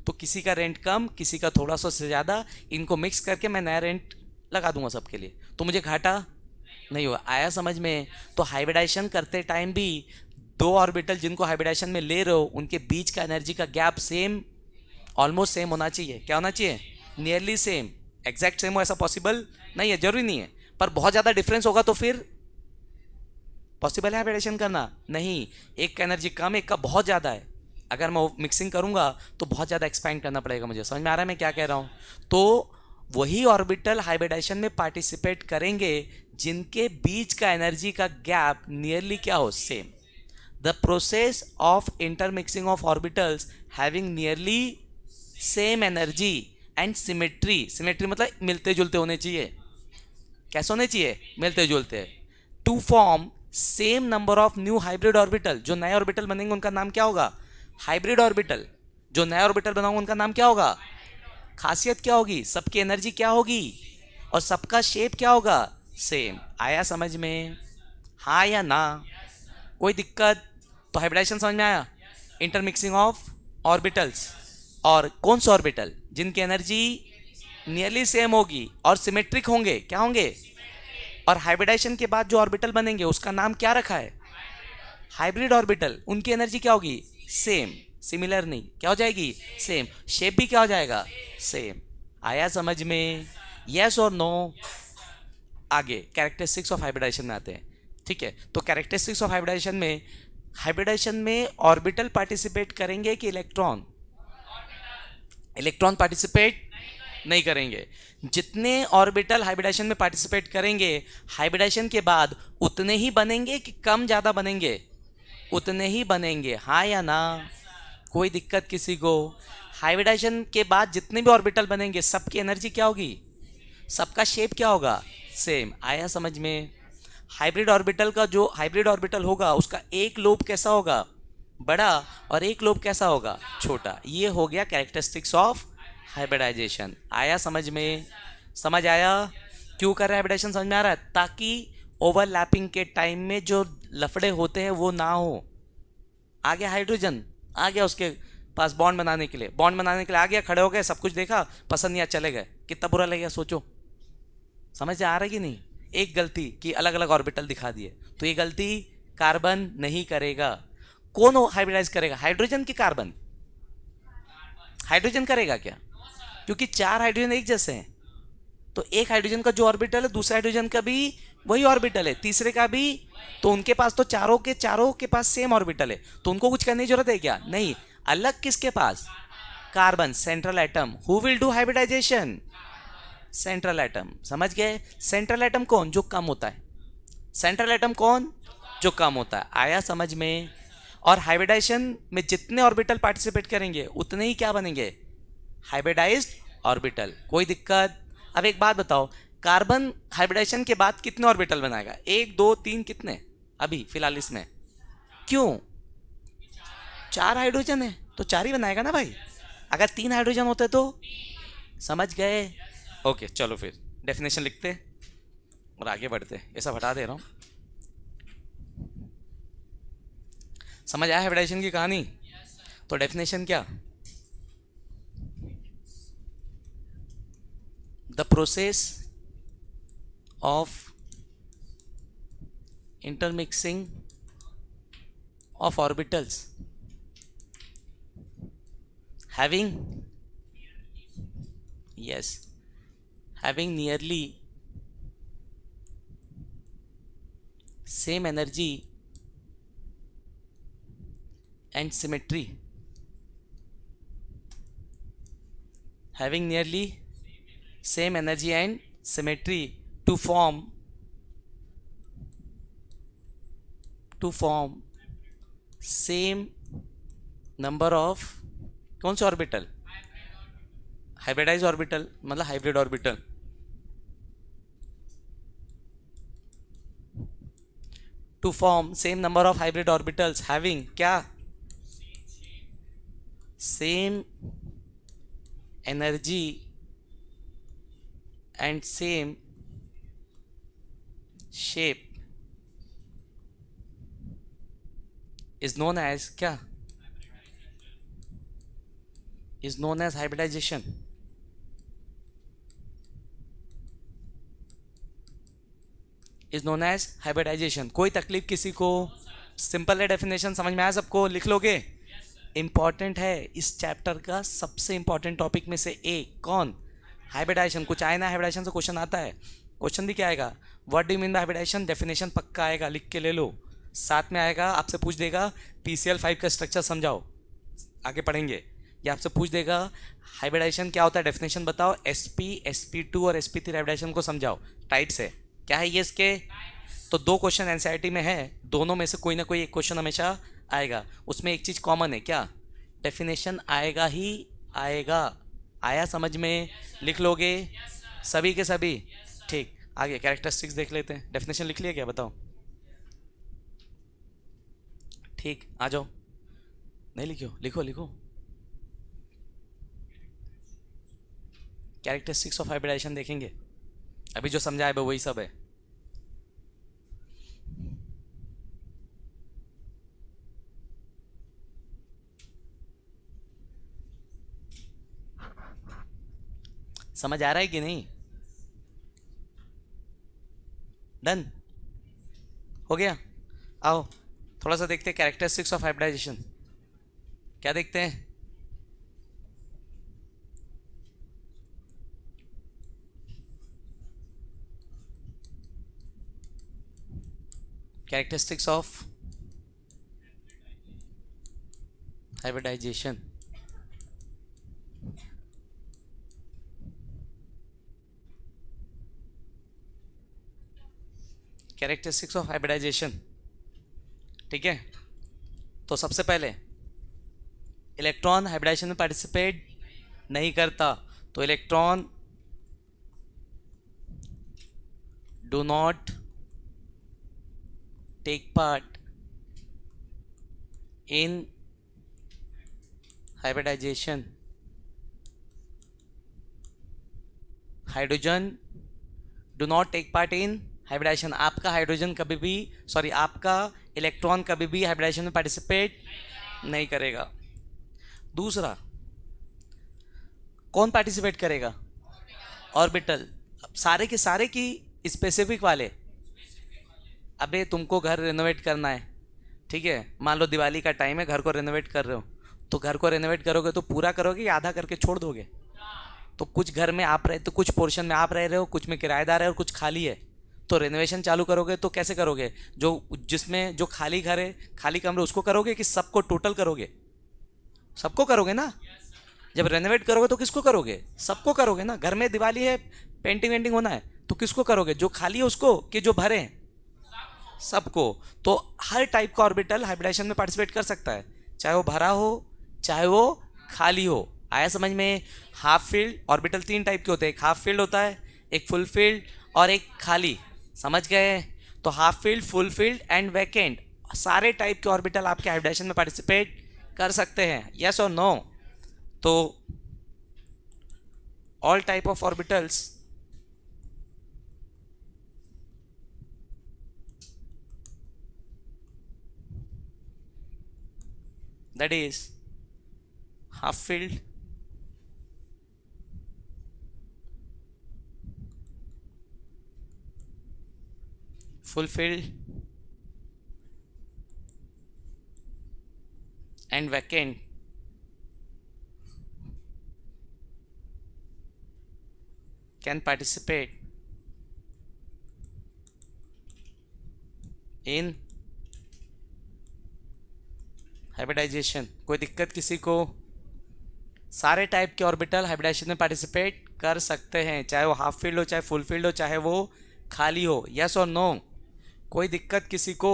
A: तो किसी का रेंट कम, किसी का थोड़ा सा से ज़्यादा, इनको मिक्स करके मैं नया रेंट लगा दूंगा सबके लिए, तो मुझे घाटा नहीं होगा। आया समझ में? तो हाइब्रिडाइजेशन करते टाइम भी दो ऑर्बिटल जिनको हाइब्रिडाइजेशन में ले रहे हो, उनके बीच का एनर्जी का गैप सेम, ऑलमोस्ट सेम होना चाहिए। क्या होना चाहिए? Nearly same. एग्जैक्ट सेम हो ऐसा पॉसिबल नहीं है, जरूरी नहीं है, पर बहुत ज़्यादा डिफरेंस होगा तो फिर पॉसिबल है हाइब्रिडेशन करना? नहीं, एक का एनर्जी कम, एक का बहुत ज़्यादा है। अगर मैं मिक्सिंग करूंगा तो बहुत ज़्यादा एक्सपेंड करना पड़ेगा मुझे। समझ में आ रहा है मैं क्या कह रहा हूँ? तो वही ऑर्बिटल हाइब्रिडेशन में पार्टिसिपेट करेंगे जिनके बीच का एनर्जी का गैप नियरली क्या हो, same. The process of intermixing of orbitals having nearly same energy and symmetry, symmetry मतलब मिलते जुलते होने चाहिए। कैसे होने चाहिए? मिलते जुलते। To form same number of new hybrid orbital, जो नए ऑर्बिटल बनेंगे उनका नाम क्या होगा? Hybrid orbital. जो नया ऑर्बिटल बनाऊंगा उनका नाम क्या होगा? खासियत क्या होगी? सबकी एनर्जी क्या होगी और सबका शेप क्या होगा? सेम। आया समझ में? हाँ या ना? कोई दिक्कत? तो हाइब्रिडेशन समझ में आया? Intermixing of orbitals. और कौन सा ऑर्बिटल? जिनकी एनर्जी नियरली सेम होगी और सिमेट्रिक होंगे। क्या होंगे? और हाइब्रिडेशन के बाद जो ऑर्बिटल बनेंगे उसका नाम क्या रखा है? Hybrid orbital. उनकी एनर्जी क्या होगी? सेम। सिमिलर नहीं, क्या हो जाएगी? सेम। शेप भी क्या हो जाएगा? सेम। आया समझ में? यस और नो? आगे कैरेक्टरिस्टिक्स ऑफ हाइब्रिडेशन में आते हैं। ठीक है, तो कैरेक्टरिस्टिक्स ऑफ हाइब्रिडेशन में ऑर्बिटल पार्टिसिपेट करेंगे कि इलेक्ट्रॉन? इलेक्ट्रॉन पार्टिसिपेट नहीं करेंगे। जितने ऑर्बिटल हाइब्रिडेशन में पार्टिसिपेट करेंगे, हाइब्रिडेशन के बाद उतने ही बनेंगे कि कम ज़्यादा बनेंगे? उतने ही बनेंगे। हाँ या ना? कोई दिक्कत किसी को? हाइब्रिडेशन के बाद जितने भी ऑर्बिटल बनेंगे सबकी एनर्जी क्या होगी? सबका शेप क्या होगा? सेम। आया समझ में? हाइब्रिड ऑर्बिटल का जो हाइब्रिड ऑर्बिटल होगा उसका एक लोब कैसा होगा? बड़ा। और एक लोब कैसा होगा? छोटा। ये हो गया कैरेक्टरिस्टिक्स ऑफ हाइब्रिडाइजेशन। आया समझ में? समझ आया? क्यों कर रहे हैं हाइब्रिडाइजेशन? समझ में आ रहा है? ताकि ओवरलैपिंग के टाइम में जो लफड़े होते हैं वो ना हो। आ गया हाइड्रोजन, आ गया उसके पास बॉन्ड बनाने के लिए, बॉन्ड बनाने के लिए आ गया, खड़े हो गए, सब कुछ देखा, पसंद नहीं आया, चले गए। कितना बुरा लगेगा सोचो। समझ आ रहा है कि नहीं? एक गलती कि अलग अलग ऑर्बिटल दिखा दिए, तो ये गलती कार्बन नहीं करेगा। कौन हाइब्रिडाइज करेगा? हाइड्रोजन की कार्बन? हाइड्रोजन करेगा क्या? क्योंकि चार हाइड्रोजन एक जैसे हैं, तो एक हाइड्रोजन का जो ऑर्बिटल है दूसरे हाइड्रोजन का भी वही ऑर्बिटल है, तीसरे का भी। तो उनके पास तो चारों के पास सेम ऑर्बिटल है, तो उनको कुछ करने की जरूरत है क्या? नहीं। अलग किसके पास? Carbon, central atom. Who will do hybridization? Central atom. समझ गए? सेंट्रल एटम कौन? जो कम होता है। सेंट्रल एटम कौन? जो कम होता है। आया समझ में? और हाइब्रिडाइजेशन में जितने ऑर्बिटल पार्टिसिपेट करेंगे उतने ही क्या बनेंगे? Hybridised orbital. कोई दिक्कत? अब एक बात बताओ, कार्बन हाइब्रिडाइजेशन के बाद कितने ऑर्बिटल बनाएगा? एक, दो, तीन, कितने अभी फिलहाल इसमें? क्यों? चार हाइड्रोजन है तो चार ही बनाएगा ना भाई। अगर तीन हाइड्रोजन होते तो? समझ गए? ओके, चलो फिर डेफिनेशन लिखते और आगे बढ़ते। ये सब हटा दे रहा हूं। समझ आया हाइब्रिडाइजेशन की कहानी? तो डेफिनेशन क्या? The process of intermixing of orbitals having nearly same energy and symmetry, having nearly same energy and symmetry to form same number of कौन से ऑर्बिटल? हाइब्रिडाइज ऑर्बिटल मतलब hybrid orbital. To form same number of hybrid orbitals having क्या? Same energy and same shape is known as क्या? is known as hybridization। is known as hybridization। कोई तकलीफ किसी को? Simple है डेफिनेशन, समझ में आया सबको? लिख लोगे? इंपॉर्टेंट है, इस चैप्टर का सबसे इंपॉर्टेंट टॉपिक में से एक। कौन? हाइब्रिडाइजेशन। कुछ आए ना हाइब्रिडाइजेशन से क्वेश्चन आता है, क्वेश्चन भी क्या आएगा? What do you mean by hybridization? Definition पक्का आएगा, लिख के ले लो। साथ में आएगा, आपसे पूछ देगा PCl5 का स्ट्रक्चर समझाओ, आगे पढ़ेंगे। ये आपसे पूछ देगा हाइब्रिडाइजेशन क्या होता है, डेफिनेशन बताओ, sp sp2 और sp3 हाइब्रिडाइजेशन को समझाओ, टाइप्स है क्या है ये इसके। तो 2 क्वेश्चन एनसीईआरटी में है, दोनों में से कोई ना कोई एक क्वेश्चन हमेशा आएगा। उसमें एक चीज़ कॉमन है, क्या, डेफिनेशन आएगा ही आएगा। आया समझ में, लिख लोगे सभी के सभी, ठीक। आगे कैरेक्टरिस्टिक्स देख लेते हैं। डेफिनेशन लिख लिया क्या, बताओ। ठीक, आ जाओ। नहीं लिखो, लिखो लिखो। कैरेक्टरिस्टिक्स ऑफ हाइब्रिडाइजेशन देखेंगे, अभी जो समझाया है वही सब है। समझ आ रहा है कि नहीं, डन हो गया। आओ थोड़ा सा देखते हैं कैरेक्टरिस्टिक्स ऑफ हाइब्रिडाइजेशन, क्या देखते हैं। Characteristics of hybridization, characteristics of hybridization, ठीक है। तो सबसे पहले इलेक्ट्रॉन हाइब्रिडाइजेशन में पार्टिसिपेट नहीं करता, तो electron do not take part in hybridization. Hydrogen do not take part in hybridization, आपका हाइड्रोजन कभी भी, सॉरी आपका इलेक्ट्रॉन कभी भी हाइब्रिडाइजेशन में पार्टिसिपेट नहीं करेगा। दूसरा, कौन पार्टिसिपेट करेगा, ऑर्बिटल, सारे के सारे की स्पेसिफिक वाले। अबे तुमको घर रेनोवेट करना है, ठीक है, मान लो दिवाली का टाइम है, घर को रेनोवेट कर रहे हो, तो घर को रेनोवेट करोगे तो पूरा करोगे या आधा करके छोड़ दोगे। तो कुछ घर में आप रहे, तो कुछ पोर्शन में आप रह रहे हो, कुछ में किराएदार है और कुछ खाली है, तो रेनोवेशन चालू करोगे तो कैसे करोगे, जो जिसमें जो खाली घर है, खाली कमरे, उसको करोगे कि सबको टोटल करोगे, सबको करोगे ना। जब रेनोवेट करोगे तो किसको करोगे, सबको करोगे ना। घर में दिवाली है, पेंटिंग वेंटिंग होना है, तो किसको करोगे, जो खाली है उसको कि जो भरे हैं, सबको। तो हर टाइप का ऑर्बिटल हाइब्रिडाइजेशन में पार्टिसिपेट कर सकता है, चाहे वो भरा हो चाहे वो खाली हो। आया समझ में। हाफ फील्ड ऑर्बिटल 3 टाइप के होते हैं, एक हाफ फील्ड होता है, एक फुल फील्ड और एक खाली, समझ गए। तो half field, full field and vacant, सारे टाइप के ऑर्बिटल आपके हाइब्रिडाइजेशन में पार्टिसिपेट कर सकते हैं, यस और नो। तो all type of orbitals that is half filled, full filled and vacant can participate in hybridization. कोई दिक्कत किसी को, सारे टाइप के ऑर्बिटल हाइब्रिडाइजेशन में पार्टिसिपेट कर सकते हैं, चाहे वो हाफ फील्ड हो, चाहे फुल फील्ड हो, चाहे वो खाली हो, यस और नो। कोई दिक्कत किसी को,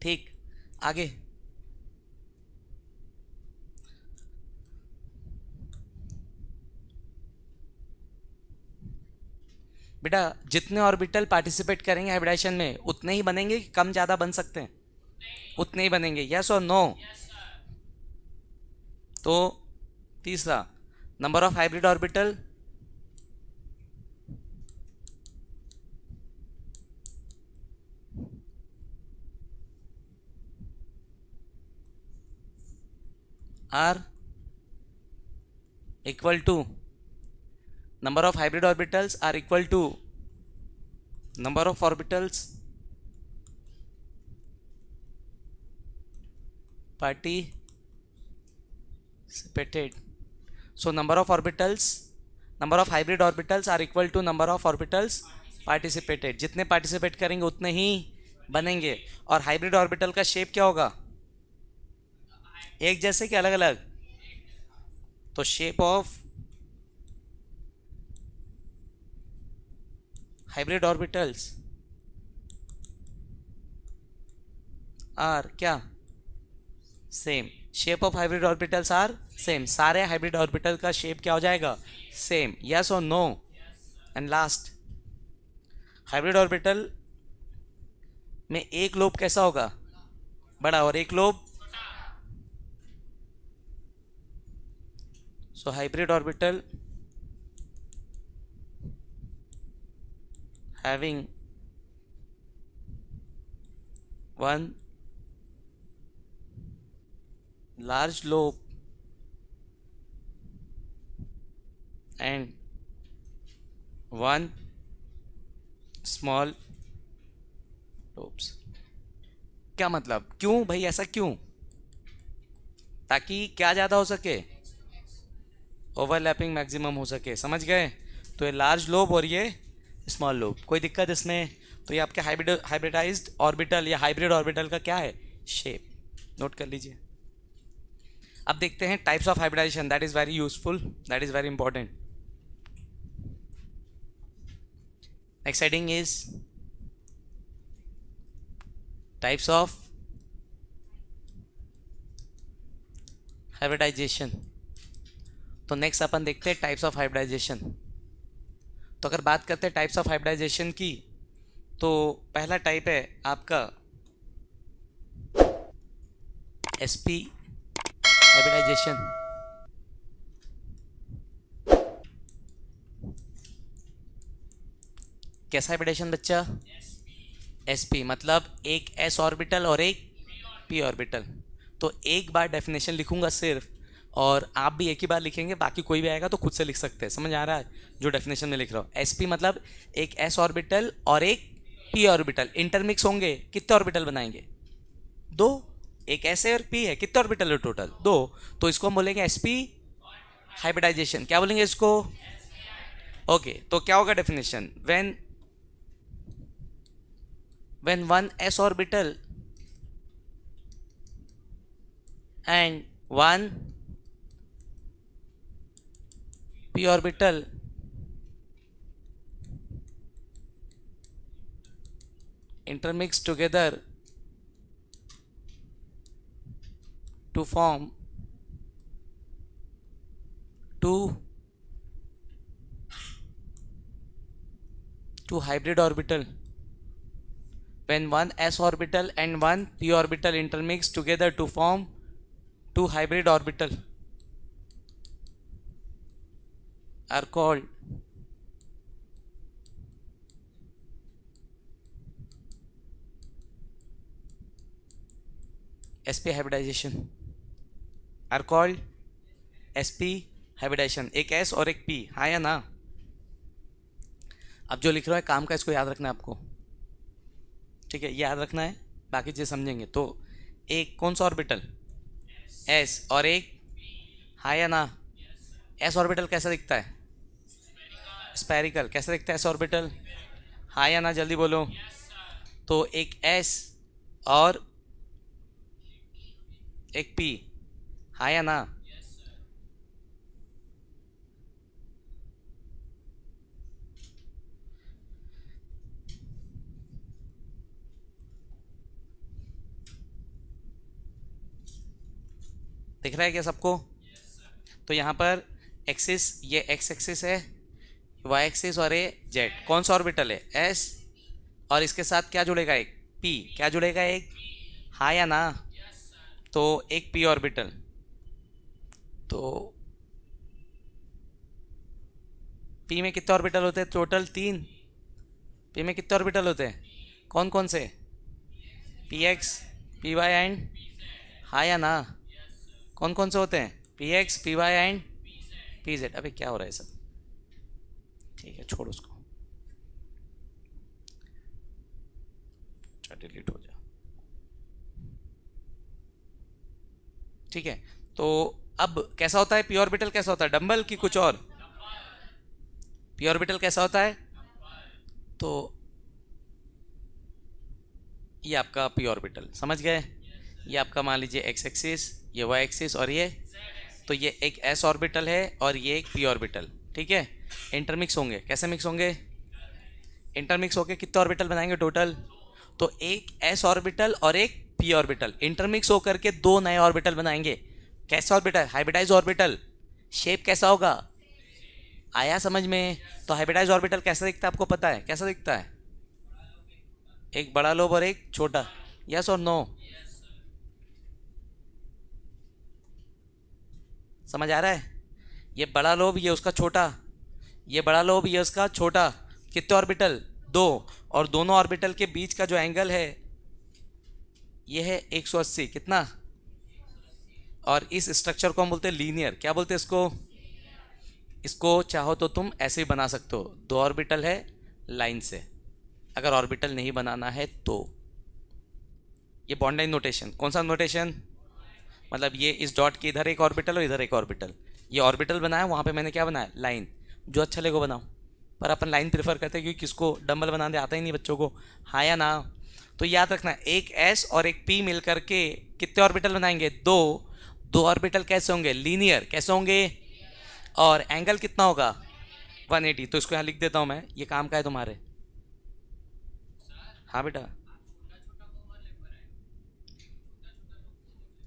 A: ठीक। आगे बेटा, जितने ऑर्बिटल पार्टिसिपेट करेंगे हाइब्रिडाइजेशन में उतने ही बनेंगे कि कम ज़्यादा बन सकते हैं, उतने ही बनेंगे, यस और नो। तो तीसरा, number of hybrid orbital are equal to, number of hybrid orbitals are equal to number of orbitals participated. So number of hybrid orbitals are equal to number of orbitals participated. जितने participate करेंगे उतने ही बनेंगे। और hybrid orbital का shape क्या होगा? एक जैसे कि अलग अलग? तो shape of hybrid orbitals are क्या? Same. Shape of hybrid orbitals are same. सारे हाइब्रिड ऑर्बिटल का शेप क्या हो जाएगा? सेम। यस और no? And last, hybrid orbital में एक लोब कैसा होगा? बड़ा, और एक lobe? So hybrid orbital having one large lobe and one small lobes। क्या मतलब? क्यों भाई, ऐसा क्यों? ताकि क्या ज़्यादा हो सके? ओवरलैपिंग मैक्सिमम हो सके। समझ गए? तो ये लार्ज लोब और ये स्मॉल लोब। कोई दिक्कत इसमें? तो ये आपके हाइब्रिडाइज्ड ऑर्बिटल या हाइब्रिड ऑर्बिटल का क्या है? शेप। नोट कर लीजिए। अब देखते हैं types of hybridization. That is very useful, that is very important. Next heading is types of hybridization. तो नेक्स्ट अपन देखते हैं टाइप्स ऑफ हाइब्रिडाइजेशन। तो अगर बात करते हैं टाइप्स ऑफ हाइब्रिडाइजेशन की, तो पहला टाइप है आपका एसपी हाइब्रिडाइजेशन। कैसा हाइब्रिडाइजेशन बच्चा? एसपी मतलब एक एस ऑर्बिटल और एक पी ऑर्बिटल। तो एक बार डेफिनेशन लिखूंगा सिर्फ, और आप भी एक ही बार लिखेंगे, बाकी कोई भी आएगा तो खुद से लिख सकते हैं। समझ आ रहा है जो डेफिनेशन में लिख रहा हूँ? एसपी मतलब एक एस ऑर्बिटल और एक पी ऑर्बिटल इंटरमिक्स होंगे। कितने ऑर्बिटल बनाएंगे? दो। एक एस है और पी है, कितने ऑर्बिटल है टोटल? दो। तो इसको हम बोलेंगे एसपी हाइब्रिडाइजेशन। क्या बोलेंगे इसको? ओके, तो क्या होगा definition? when one s orbital and one p orbital intermix together to form two hybrid orbital, when one s orbital and one p orbital intermix together to form two hybrid orbital are called sp hybridization, are called sp hybridization। एक s और एक p, हाँ या ना? अब जो लिख रहा है काम का, इसको याद रखना है आपको। ठीक है, याद रखना है, बाकी चीज़ समझेंगे। तो एक कौन सा ऑर्बिटल? एस, और एक, हाँ या ना? एस ऑर्बिटल कैसा दिखता है? स्पेरिकल। कैसा दिखता है एस ऑर्बिटल? हाँ या ना, जल्दी बोलो। तो एक एस और एक पी, हाँ या ना? दिख रहा है क्या सबको? तो यहाँ पर एक्सिस, ये एक्स एक्सिस है, वाई एक्सिस, और ये जेड। कौन सा ऑर्बिटल है? एस, और इसके साथ क्या जुड़ेगा? एक पी। क्या जुड़ेगा? एक, हाँ या ना? तो एक पी ऑर्बिटल। तो पी में कितने ऑर्बिटल होते हैं? टोटल 3। पी में कितने ऑर्बिटल होते हैं? कौन कौन से? P X, P Y and, हाँ या ना? कौन कौन से होते हैं? P X, P Y and P Z. अबे क्या हो रहा है सब? ठीक है, छोड़ उसको, डिलीट हो जा। ठीक है, तो अब कैसा होता है पी ऑर्बिटल? कैसा होता है? डंबल की कुछ और? पी ऑर्बिटल कैसा होता है? तो ये आपका पी ऑर्बिटल, समझ गए। ये आपका मान लीजिए एक्स एक्सिस, ये वाई एक्सिस और ये, तो ये एक एस ऑर्बिटल है और ये एक पी ऑर्बिटल, ठीक है। इंटरमिक्स होंगे, कैसे मिक्स होंगे? इंटरमिक्स होके कितने ऑर्बिटल बनाएंगे टोटल? तो एक एस ऑर्बिटल और एक पी ऑर्बिटल इंटरमिक्स होकर के दो नए ऑर्बिटल बनाएंगे। कैसे ऑर्बिटल? Hybridize orbital. शेप कैसा होगा? आया समझ में? तो हाइब्रिडाइज ऑर्बिटल कैसा दिखता है आपको पता है? कैसा दिखता है? एक बड़ा लोब और एक छोटा, यस और नो? समझ आ रहा है? ये बड़ा लोब, ये उसका छोटा, ये बड़ा लोब, ये उसका छोटा। कितने ऑर्बिटल? दो। और दोनों ऑर्बिटल के बीच का जो एंगल है ये है 180। कितना? और इस स्ट्रक्चर को हम बोलते हैं लीनियर। क्या बोलते हैं इसको? इसको चाहो तो तुम ऐसे ही बना सकते हो, दो ऑर्बिटल है लाइन से, अगर ऑर्बिटल नहीं बनाना है तो। ये बॉन्ड लाइन नोटेशन, कौन सा नोटेशन? मतलब ये इस डॉट के इधर एक ऑर्बिटल और इधर एक ऑर्बिटल, ये ऑर्बिटल बनाया, वहाँ पे मैंने क्या बनाया? लाइन। जो अच्छा लगे बनाओ, पर अपन लाइन प्रेफर करते हैं क्योंकि किसको डंबल बनाने आता ही नहीं बच्चों को, हाँ या ना? तो याद रखना, एक एस और एक पी मिल करके कितने ऑर्बिटल बनाएंगे? दो। दो ऑर्बिटल कैसे होंगे? लीनियर। कैसे होंगे? और एंगल कितना होगा? 180। तो इसको यहाँ लिख देता हूँ मैं, ये काम का है तुम्हारे। हाँ बेटा,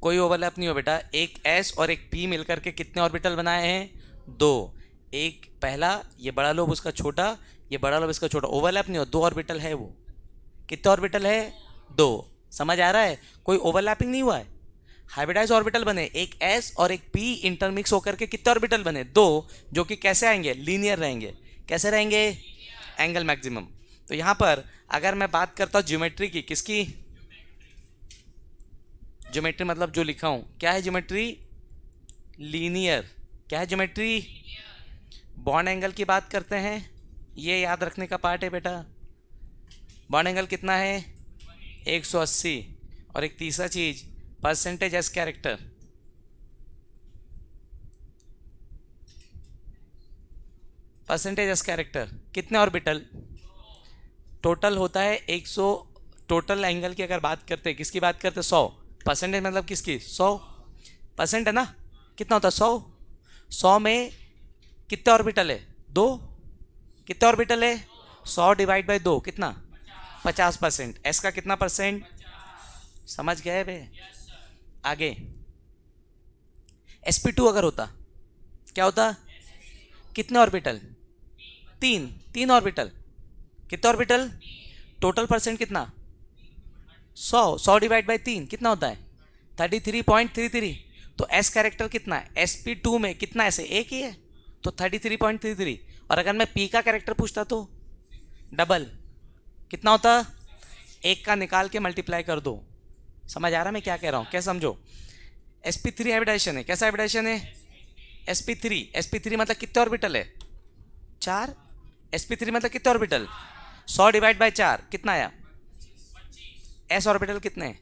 A: कोई ओवरलैप नहीं हो बेटा। एक एस और एक पी मिलकर के कितने ऑर्बिटल बनाए हैं? दो। एक पहला, ये बड़ा लोब उसका छोटा, ये बड़ा लोब इसका छोटा, ओवरलैप नहीं हो, दो ऑर्बिटल है वो। कितने ऑर्बिटल है? दो। समझ आ रहा है? कोई ओवरलैपिंग नहीं हुआ है। हाइब्रिडाइज ऑर्बिटल बने, एक एस और एक पी इंटरमिक्स होकर के कितने ऑर्बिटल बने? दो, जो कि कैसे आएंगे? लीनियर रहेंगे। कैसे रहेंगे? Angle maximum. तो यहां पर अगर मैं बात करता हूं ज्योमेट्री की, किसकी? ज्योमेट्री मतलब जो लिखा हूं, क्या है ज्योमेट्री? लीनियर। क्या है ज्योमेट्री? बॉन्ड एंगल की बात करते हैं, ये याद रखने का पार्ट है बेटा। बॉन्ड एंगल कितना है? 180। और एक तीसरा चीज, percentage S character. Percentage S character कितने ऑर्बिटल? टोटल होता है 100। टोटल एंगल की अगर बात करते हैं, किसकी बात करते हैं? 100। परसेंटेज मतलब किसकी? 100% है ना? कितना होता है? 100। 100 में कितने ऑर्बिटल है? दो। कितने ऑर्बिटल है? 100 डिवाइड बाई दो, कितना? 50%। एस का कितना परसेंट? समझ गए बे? आगे sp2 अगर होता, क्या होता? कितने ऑर्बिटल? तीन। तीन ऑर्बिटल। कितने ऑर्बिटल? टोटल परसेंट कितना? 100। 100 डिवाइड बाई तीन कितना होता है? 33.33। तो एस कैरेक्टर कितना है? sp2 में कितना ऐसे? एक ही है, तो 33.33। और अगर मैं p का कैरेक्टर पूछता तो डबल, कितना होता? एक का निकाल के मल्टीप्लाई कर दो। समझ आ रहा है मैं क्या कह रहा हूँ? क्या समझो? sp3 हाइब्रिडाइजेशन है। कैसा हाइब्रिडाइजेशन है? sp3 मतलब कितने ऑर्बिटल है? 4। sp3 मतलब कितने ऑर्बिटल? 100 डिवाइड बाई 4 कितना आया? एस ऑर्बिटल कितने हैं?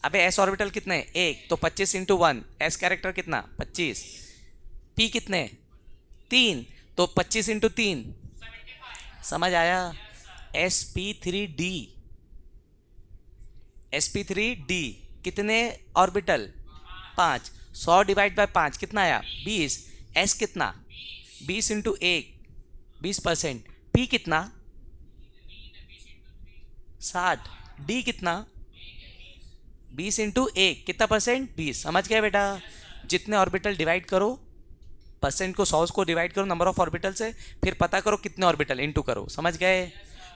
A: अबे एस ऑर्बिटल कितने हैं? एक, तो 25 इंटू 1, एस कैरेक्टर कितना? 25। पी कितने? 3, तो 25 इंटू 3। समझ आया? sp3d। sp3d कितने ऑर्बिटल? 5। 100 डिवाइड बाय 5 कितना आया? 20। एस कितना? 20 इंटू 1, 20%। पी कितना? 60। डी कितना? 20 इंटू 1 कितना परसेंट? 20। समझ गए बेटा? जितने ऑर्बिटल डिवाइड करो, परसेंट को 100 को डिवाइड करो नंबर ऑफ ऑर्बिटल से, फिर पता करो कितने ऑर्बिटल, इंटू करो। समझ गए?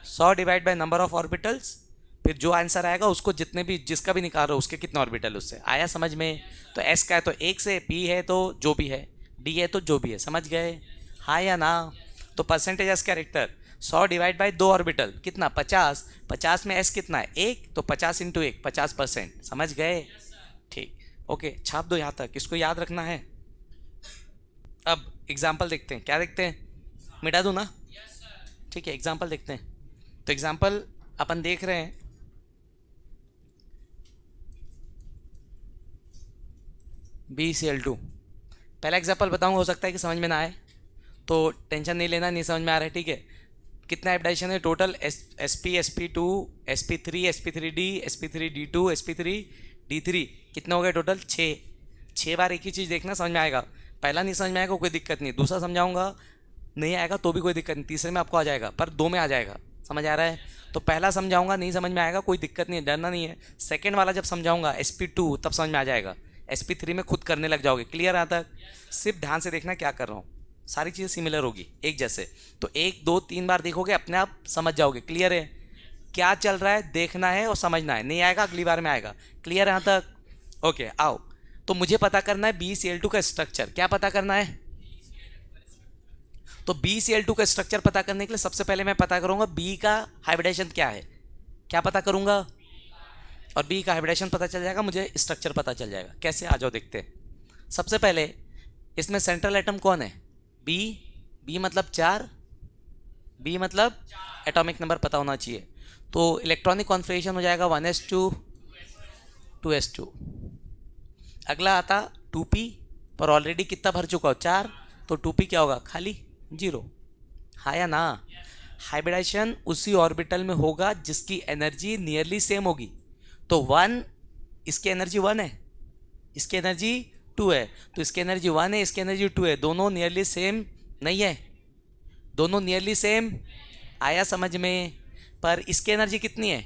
A: 100 divide by number of orbitals, फिर जो आंसर आएगा उसको जितने भी, जिसका भी निकाल रहे हो उसके कितने ऑर्बिटल, उससे आया समझ में? तो एस का है तो एक से, पी है तो जो भी है, डी है तो जो भी है। समझ गए? हाँ या ना? तो percentage S character 100 divide by दो ऑर्बिटल कितना? 50। 50 में एस कितना है? एक, तो 50 इंटू एक, 50%। समझ गए? ठीक, ओके, छाप दो यहाँ तक, इसको याद रखना है। अब एग्जाम्पल देखते हैं। क्या देखते हैं? मिटा दूँ ना? ठीक है, एग्जाम्पल देखते हैं। तो एग्जाम्पल अपन देख रहे हैं, BCl2। पहला एग्जाम्पल बताऊंगा, हो सकता है कि समझ में ना आए, तो टेंशन नहीं लेना, नहीं समझ में आ रहा है, ठीक है। कितना हाइब्रिडाइजेशन है total? sp sp2 sp3 sp3d sp3d2 sp3d3, कितने हो गए टोटल? 6 बार एक ही चीज़ देखना, समझ में आएगा। पहला नहीं समझ में आएगा कोई दिक्कत नहीं, दूसरा समझाऊंगा नहीं आएगा तो भी कोई दिक्कत नहीं, तीसरे में आपको आ जाएगा, पर 2 में आ जाएगा। समझ आ रहा है? तो पहला समझाऊंगा नहीं समझ में आएगा कोई दिक्कत नहीं है, डरना नहीं है। सेकंड वाला जब समझाऊंगा sp2 तब समझ में आ जाएगा, sp3 में खुद करने लग जाओगे। क्लियर आता है? सिर्फ ध्यान से देखना क्या कर रहा हूँ, सारी चीज़ें सिमिलर होगी एक जैसे। तो 1 2 3 बार देखोगे अपने आप समझ जाओगे। क्लियर है? क्या चल रहा है देखना है और समझना है, नहीं आएगा अगली बार में आएगा। क्लियर है यहाँ तक? ओके आओ। तो मुझे पता करना है BCl2 का स्ट्रक्चर। क्या पता करना है? तो BCl2 का स्ट्रक्चर पता करने के लिए सबसे पहले मैं पता करूंगा B का हाइब्रिडेशन क्या है। क्या पता करूंगा? और B का हाइब्रिडेशन पता चल जाएगा, मुझे स्ट्रक्चर पता चल जाएगा। कैसे? आ जाओ देखते हैं। सबसे पहले इसमें सेंट्रल एटम कौन है? B मतलब 4, B मतलब एटॉमिक नंबर पता होना चाहिए। तो इलेक्ट्रॉनिक कॉन्फ़िगरेशन हो जाएगा 1s2 2s2। अगला आता 2p, पर ऑलरेडी कितना भर चुका हो? 4, तो 2p क्या होगा? खाली 0। हाँ या ना? हाइब्रिडाइजेशन उसी ऑर्बिटल में होगा जिसकी एनर्जी नियरली सेम होगी। तो 1, इसकी एनर्जी 1 है, इसकी एनर्जी 2 है, तो इसकी एनर्जी 1 है, इसकी एनर्जी 2 है, दोनों नियरली सेम नहीं है? दोनों नियरली सेम आया समझ में? पर इसकी एनर्जी कितनी है?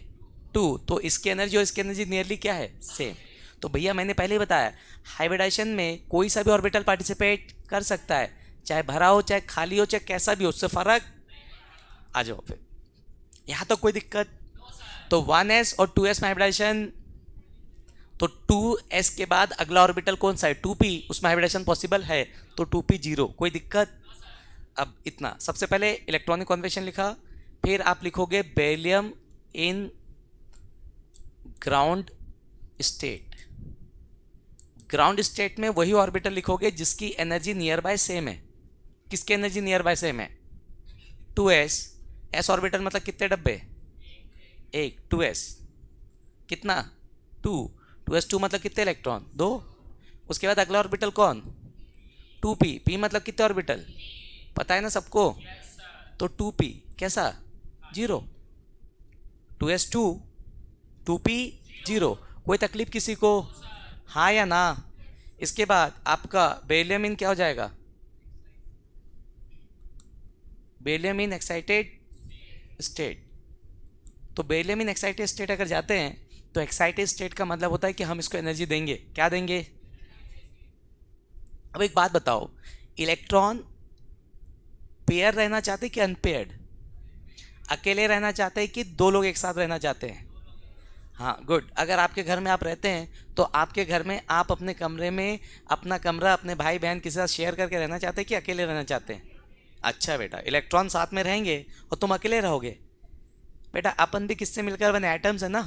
A: 2, तो इसकी एनर्जी और इसकी एनर्जी नियरली क्या है? सेम। तो भैया मैंने पहले ही बताया हाइब्रिडाइजेशन में कोई सा भी ऑर्बिटल पार्टिसिपेट कर सकता है, चाहे भरा हो चाहे खाली हो चाहे कैसा भी हो, उससे फर्क। आ जाओ फिर, यहाँ तक कोई दिक्कत? तो 1s और 2s में हाइब्रिडाइजेशन, तो 2s के बाद अगला ऑर्बिटल कौन सा है? 2p, उसमें हाइब्रिडेशन पॉसिबल है, तो 2p 0, कोई दिक्कत? अब इतना, सबसे पहले इलेक्ट्रॉनिक कॉन्फिगरेशन लिखा, फिर आप लिखोगे beryllium in ground state. Ground state में वही ऑर्बिटल लिखोगे जिसकी एनर्जी नियर बाय सेम है। किसकी एनर्जी नियर बाय सेम है? 2s। s ऑर्बिटल मतलब कितने डब्बे? 1, 2s कितना? 2, 2s2 मतलब कितने इलेक्ट्रॉन? 2। उसके बाद अगला ऑर्बिटल कौन? 2p, p मतलब कितने ऑर्बिटल? पता है ना सबको? तो 2p कैसा? 0। 2s2 2p 0, कोई तकलीफ किसी को? हाँ या ना? इसके बाद आपका बेरिलियम इन क्या हो जाएगा? Beryllium in excited state. तो बेरिलियम इन एक्साइटेड स्टेट अगर जाते हैं तो एक्साइटेड स्टेट का मतलब होता है कि हम इसको एनर्जी देंगे। क्या देंगे? अब एक बात बताओ, इलेक्ट्रॉन पेयर रहना चाहते कि अनपेयर्ड? अकेले रहना चाहते हैं कि 2 लोग एक साथ रहना चाहते हैं? हाँ गुड। अगर आपके घर में आप रहते हैं तो आपके घर में आप अपने कमरे में अपना कमरा अपने भाई बहन किसी साथ शेयर करके रहना चाहते हैं कि अकेले रहना चाहते हैं? अच्छा बेटा, इलेक्ट्रॉन साथ में रहेंगे और तुम अकेले रहोगे। बेटा अपन भी किससे मिलकर बने? एटम्स है ना।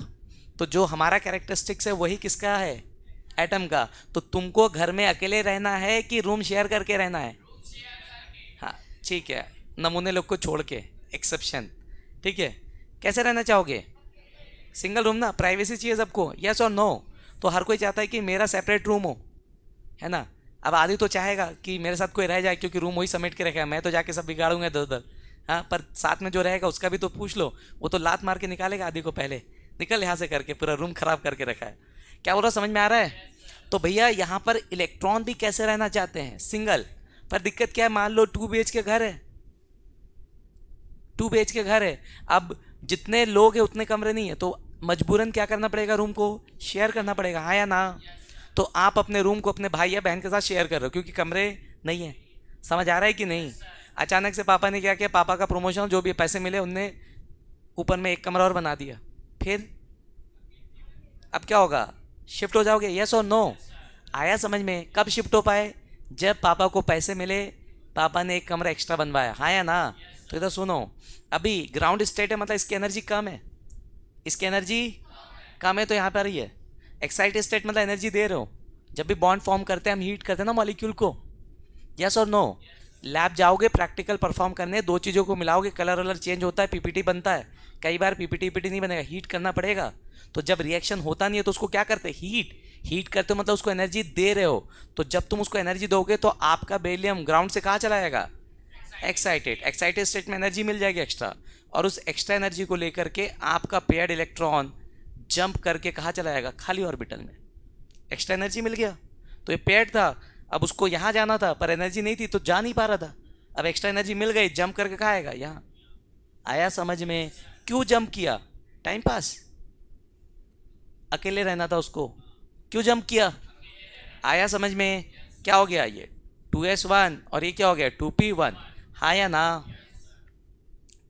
A: तो जो हमारा कैरेक्टरिस्टिक्स है वही किसका है? एटम का। तो तुमको घर में अकेले रहना है कि रूम शेयर करके रहना है? हाँ ठीक है, नमूने लोग को छोड़ के, एक्सेप्शन। ठीक है, कैसे रहना चाहोगे? सिंगल रूम ना, प्राइवेसी चाहिए सबको, यस और नो? तो हर कोई चाहता है कि मेरा सेपरेट रूम हो, है ना। अब आदि तो चाहेगा कि मेरे साथ कोई रह जाए क्योंकि रूम वही समेट के रखा है, मैं तो जाके सब बिगाड़ूंगा इधर उधर। हाँ, पर साथ में जो रहेगा उसका भी तो पूछ लो, वो तो लात मार के निकालेगा आदि को, पहले निकल यहाँ से करके, पूरा रूम खराब करके रखा है। क्या बोल रहा, समझ में आ रहा है? तो भैया यहाँ पर इलेक्ट्रॉन भी कैसे रहना चाहते हैं? सिंगल। पर दिक्कत क्या है, मान लो 2 BH के घर है, 2 BH के घर है, अब जितने लोग हैं उतने कमरे नहीं है, तो मजबूरन क्या करना पड़ेगा? रूम को शेयर करना पड़ेगा। हाँ या ना? तो आप अपने रूम को अपने भाई या बहन के साथ शेयर कर रहे हो क्योंकि कमरे नहीं है। समझ आ रहा है कि नहीं? अचानक से पापा ने क्या किया, पापा का प्रमोशन, जो भी पैसे मिले उनने ऊपर में एक कमरा और बना दिया, फिर अब क्या होगा? शिफ्ट हो जाओगे, यस और नो? आया समझ में? कब शिफ्ट हो पाए? जब पापा को पैसे मिले, पापा ने एक कमरा एक्स्ट्रा बनवाया। हाँ या ना? तो इधर सुनो, अभी ग्राउंड स्टेट है मतलब इसकी एनर्जी कम है, इसकी एनर्जी कम है, तो यहाँ पर ही है। एक्साइटेड स्टेट मतलब एनर्जी दे रहे हो। जब भी बॉन्ड फॉर्म करते हैं हम हीट करते हैं ना मॉलिक्यूल को, यस और नो? लैब जाओगे प्रैक्टिकल परफॉर्म करने, 2 चीज़ों को मिलाओगे, कलर वलर चेंज होता है, पीपीटी बनता है। कई बार पीपीटी नहीं बनेगा, हीट करना पड़ेगा। तो जब रिएक्शन होता नहीं है तो उसको क्या करते हैं? हीट करते हो, मतलब उसको एनर्जी दे रहे हो। तो जब तुम उसको एनर्जी दोगे तो आपका बेरिलियम ग्राउंड से कहाँ चला जाएगा? एक्साइटेड स्टेट में एनर्जी मिल जाएगी एक्स्ट्रा, और उस एक्स्ट्रा एनर्जी को लेकर के आपका पेयर्ड इलेक्ट्रॉन जंप करके कहाँ चला जाएगा, खाली ऑर्बिटल में। एक्स्ट्रा एनर्जी मिल गया, तो ये पेयर्ड था, अब उसको यहाँ जाना था पर एनर्जी नहीं थी तो जा नहीं पा रहा था, अब एक्स्ट्रा एनर्जी मिल गई, जंप करके कहाँ आएगा, यहाँ। आया समझ में? क्यों जंप किया? टाइम पास, अकेले रहना था उसको, क्यों जंप किया? आया समझ में? क्या हो गया, ये 2s1 और ये क्या हो गया 2p1, हाँ या ना?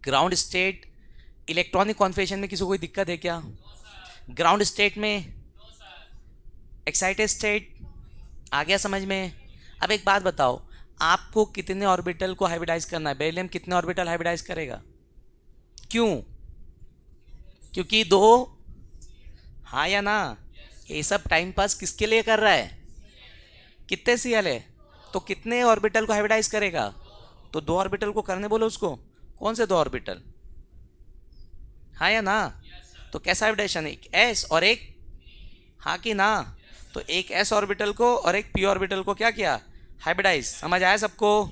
A: ग्राउंड स्टेट इलेक्ट्रॉनिक कॉन्फिगरेशन में किसी को कोई दिक्कत है क्या? ग्राउंड स्टेट में एक्साइटेड स्टेट, आ गया समझ में? अब एक बात बताओ, आपको कितने ऑर्बिटल को हाइब्रिडाइज करना है? बेरिलियम कितने ऑर्बिटल हाइब्रिडाइज करेगा? क्यों? क्योंकि 2, हाँ या ना? ये सब टाइम पास किसके लिए कर रहा है? कितने Cl है तो कितने ऑर्बिटल को हाइब्रिडाइज करेगा? तो 2 ऑर्बिटल को करने बोलो उसको। कौन से 2 ऑर्बिटल? हाँ या ना? तो कैसा हाइब्रिडेशन, एक s और एक, हाँ कि ना? तो एक s ऑर्बिटल को और एक p ऑर्बिटल को क्या किया, हाइब्रिडाइज। समझ आया सबको?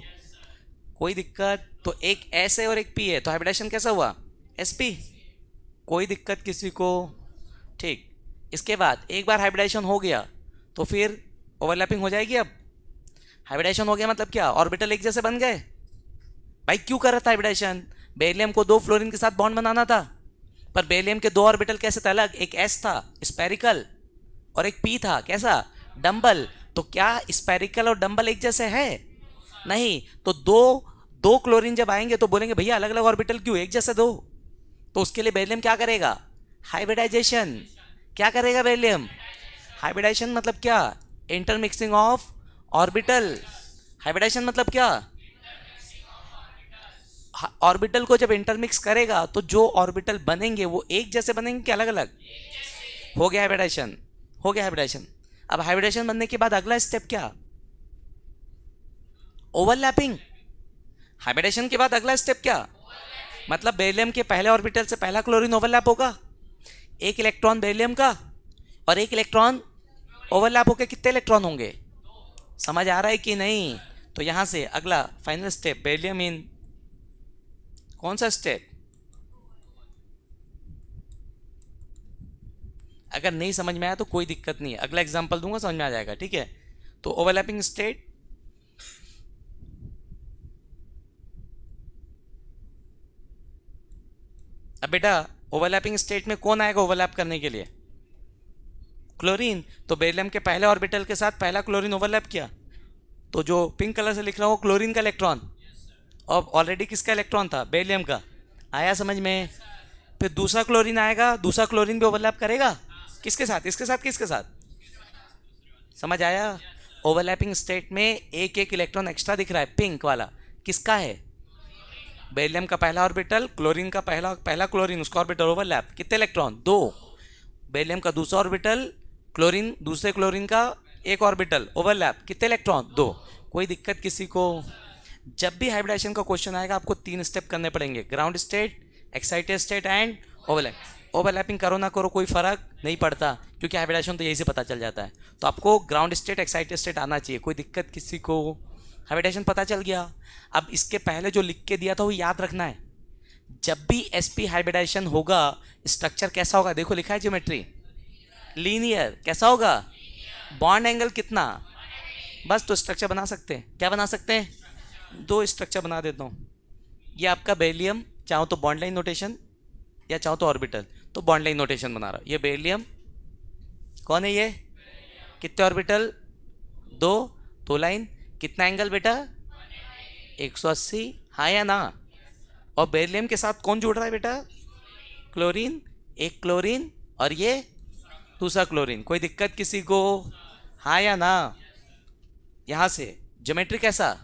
A: कोई दिक्कत? तो एक s है और एक p है, तो हाइब्रिडेशन कैसा हुआ, sp। कोई दिक्कत किसी को? ठीक। इसके बाद एक बार हाइब्रिडेशन हो गया तो फिर ओवरलैपिंग हो जाएगी। अब हाइब्रिडेशन हो गया मतलब क्या, ऑर्बिटल एक जैसे बन गए। भाई क्यों कर रहा था हाइब्रिडेशन? बेरिलियम को 2 फ्लोरीन के साथ बॉन्ड बनाना था, पर बेरिलियम के 2 ऑर्बिटल कैसे थे अलग, एक s था स्पेरिकल और एक p था कैसा, डम्बल। तो क्या स्पेरिकल और डम्बल एक जैसे है? नहीं। तो दो क्लोरीन जब आएंगे तो बोलेंगे भैया अलग अलग ऑर्बिटल क्यों, एक जैसे दो। तो उसके लिए बेरिलियम क्या करेगा, हाइब्रिडाइजेशन। क्या करेगा बेरिलियम? हाइब्रिडाइजेशन मतलब क्या, इंटरमिक्सिंग ऑफ ऑर्बिटल। हाइब्रिडाइजेशन मतलब क्या, ऑर्बिटल को जब इंटरमिक्स करेगा तो जो ऑर्बिटल बनेंगे वो एक जैसे बनेंगे कि अलग अलग? हो गया हाइब्रिडाइजेशन, हो गया हाइब्रिडाइजेशन। अब हाइब्रिडाइजेशन बनने के बाद अगला स्टेप क्या, ओवरलैपिंग। हाइब्रिडाइजेशन के बाद अगला स्टेप क्या, मतलब बेरिलियम के पहले ऑर्बिटल से पहला क्लोरीन ओवरलैप होगा, एक इलेक्ट्रॉन बेरिलियम का और एक इलेक्ट्रॉन ओवरलैप होकर कितने इलेक्ट्रॉन होंगे? समझ आ रहा है कि नहीं? तो यहां से अगला फाइनल स्टेप, बेरिलियम इन कौन सा स्टेप? अगर नहीं समझ में आया तो कोई दिक्कत नहीं है, अगला एग्जांपल दूंगा समझ में आ जाएगा, ठीक है। तो ओवरलैपिंग स्टेट, अब बेटा ओवरलैपिंग स्टेट में कौन आएगा ओवरलैप करने के लिए, क्लोरीन। तो बेरिलियम के पहले ऑर्बिटल के साथ पहला क्लोरीन ओवरलैप किया, तो जो पिंक कलर से लिख रहा हूं वो क्लोरीन का इलेक्ट्रॉन, और ऑलरेडी किसका इलेक्ट्रॉन था, बेरिलियम का। आया समझ में? फिर दूसरा क्लोरीन आएगा, दूसरा क्लोरीन भी ओवरलैप करेगा, किसके साथ, इसके साथ, किसके साथ? समझ आया? ओवरलैपिंग स्टेट में एक एक इलेक्ट्रॉन एक्स्ट्रा दिख रहा है, पिंक वाला किसका है, बेरिलियम का पहला ऑर्बिटल, क्लोरीन का पहला क्लोरीन उसका ऑर्बिटल ओवरलैप, कितने इलेक्ट्रॉन, 2। बेरिलियम का दूसरा ऑर्बिटल, क्लोरीन दूसरे क्लोरीन का एक ऑर्बिटल ओवरलैप, कितने इलेक्ट्रॉन, 2। कोई दिक्कत किसी को? जब भी हाइब्रिडाइजेशन का क्वेश्चन आएगा आपको 3 स्टेप करने पड़ेंगे, ground state, excited state and overlap. Overlapping करो ना करो कोई फर्क नहीं पड़ता, क्योंकि हाइब्रिडाइजेशन तो यही से पता चल जाता है। तो आपको ग्राउंड स्टेट, एक्साइटेड स्टेट आना चाहिए। कोई दिक्कत किसी को? हाइब्रिडाइजेशन पता चल गया। अब इसके पहले जो लिख के दिया था वो याद रखना है, जब भी sp हाइब्रिडाइजेशन होगा स्ट्रक्चर कैसा होगा, देखो लिखा है ज्योमेट्री, लीनियर। कैसा होगा, बॉन्ड एंगल कितना, बस तो स्ट्रक्चर बना सकते हैं। क्या बना सकते हैं, 2 स्ट्रक्चर बना देता हूँ। ये आपका बेरिलियम, चाहो तो बॉन्ड लाइन नोटेशन या चाहो तो ऑर्बिटल, तो बॉन्ड लाइन नोटेशन बना रहा हूँ। ये बेरिलियम कौन है, ये कितने ऑर्बिटल, 2 लाइन, कितना एंगल बेटा, 180, हाँ या ना? और बेरिलियम के साथ कौन जुड़ रहा है बेटा, क्लोरीन, एक क्लोरीन और ये दूसरा क्लोरीन। कोई दिक्कत किसी को, हाँ या ना? यहां से ज्योमेट्री कैसा,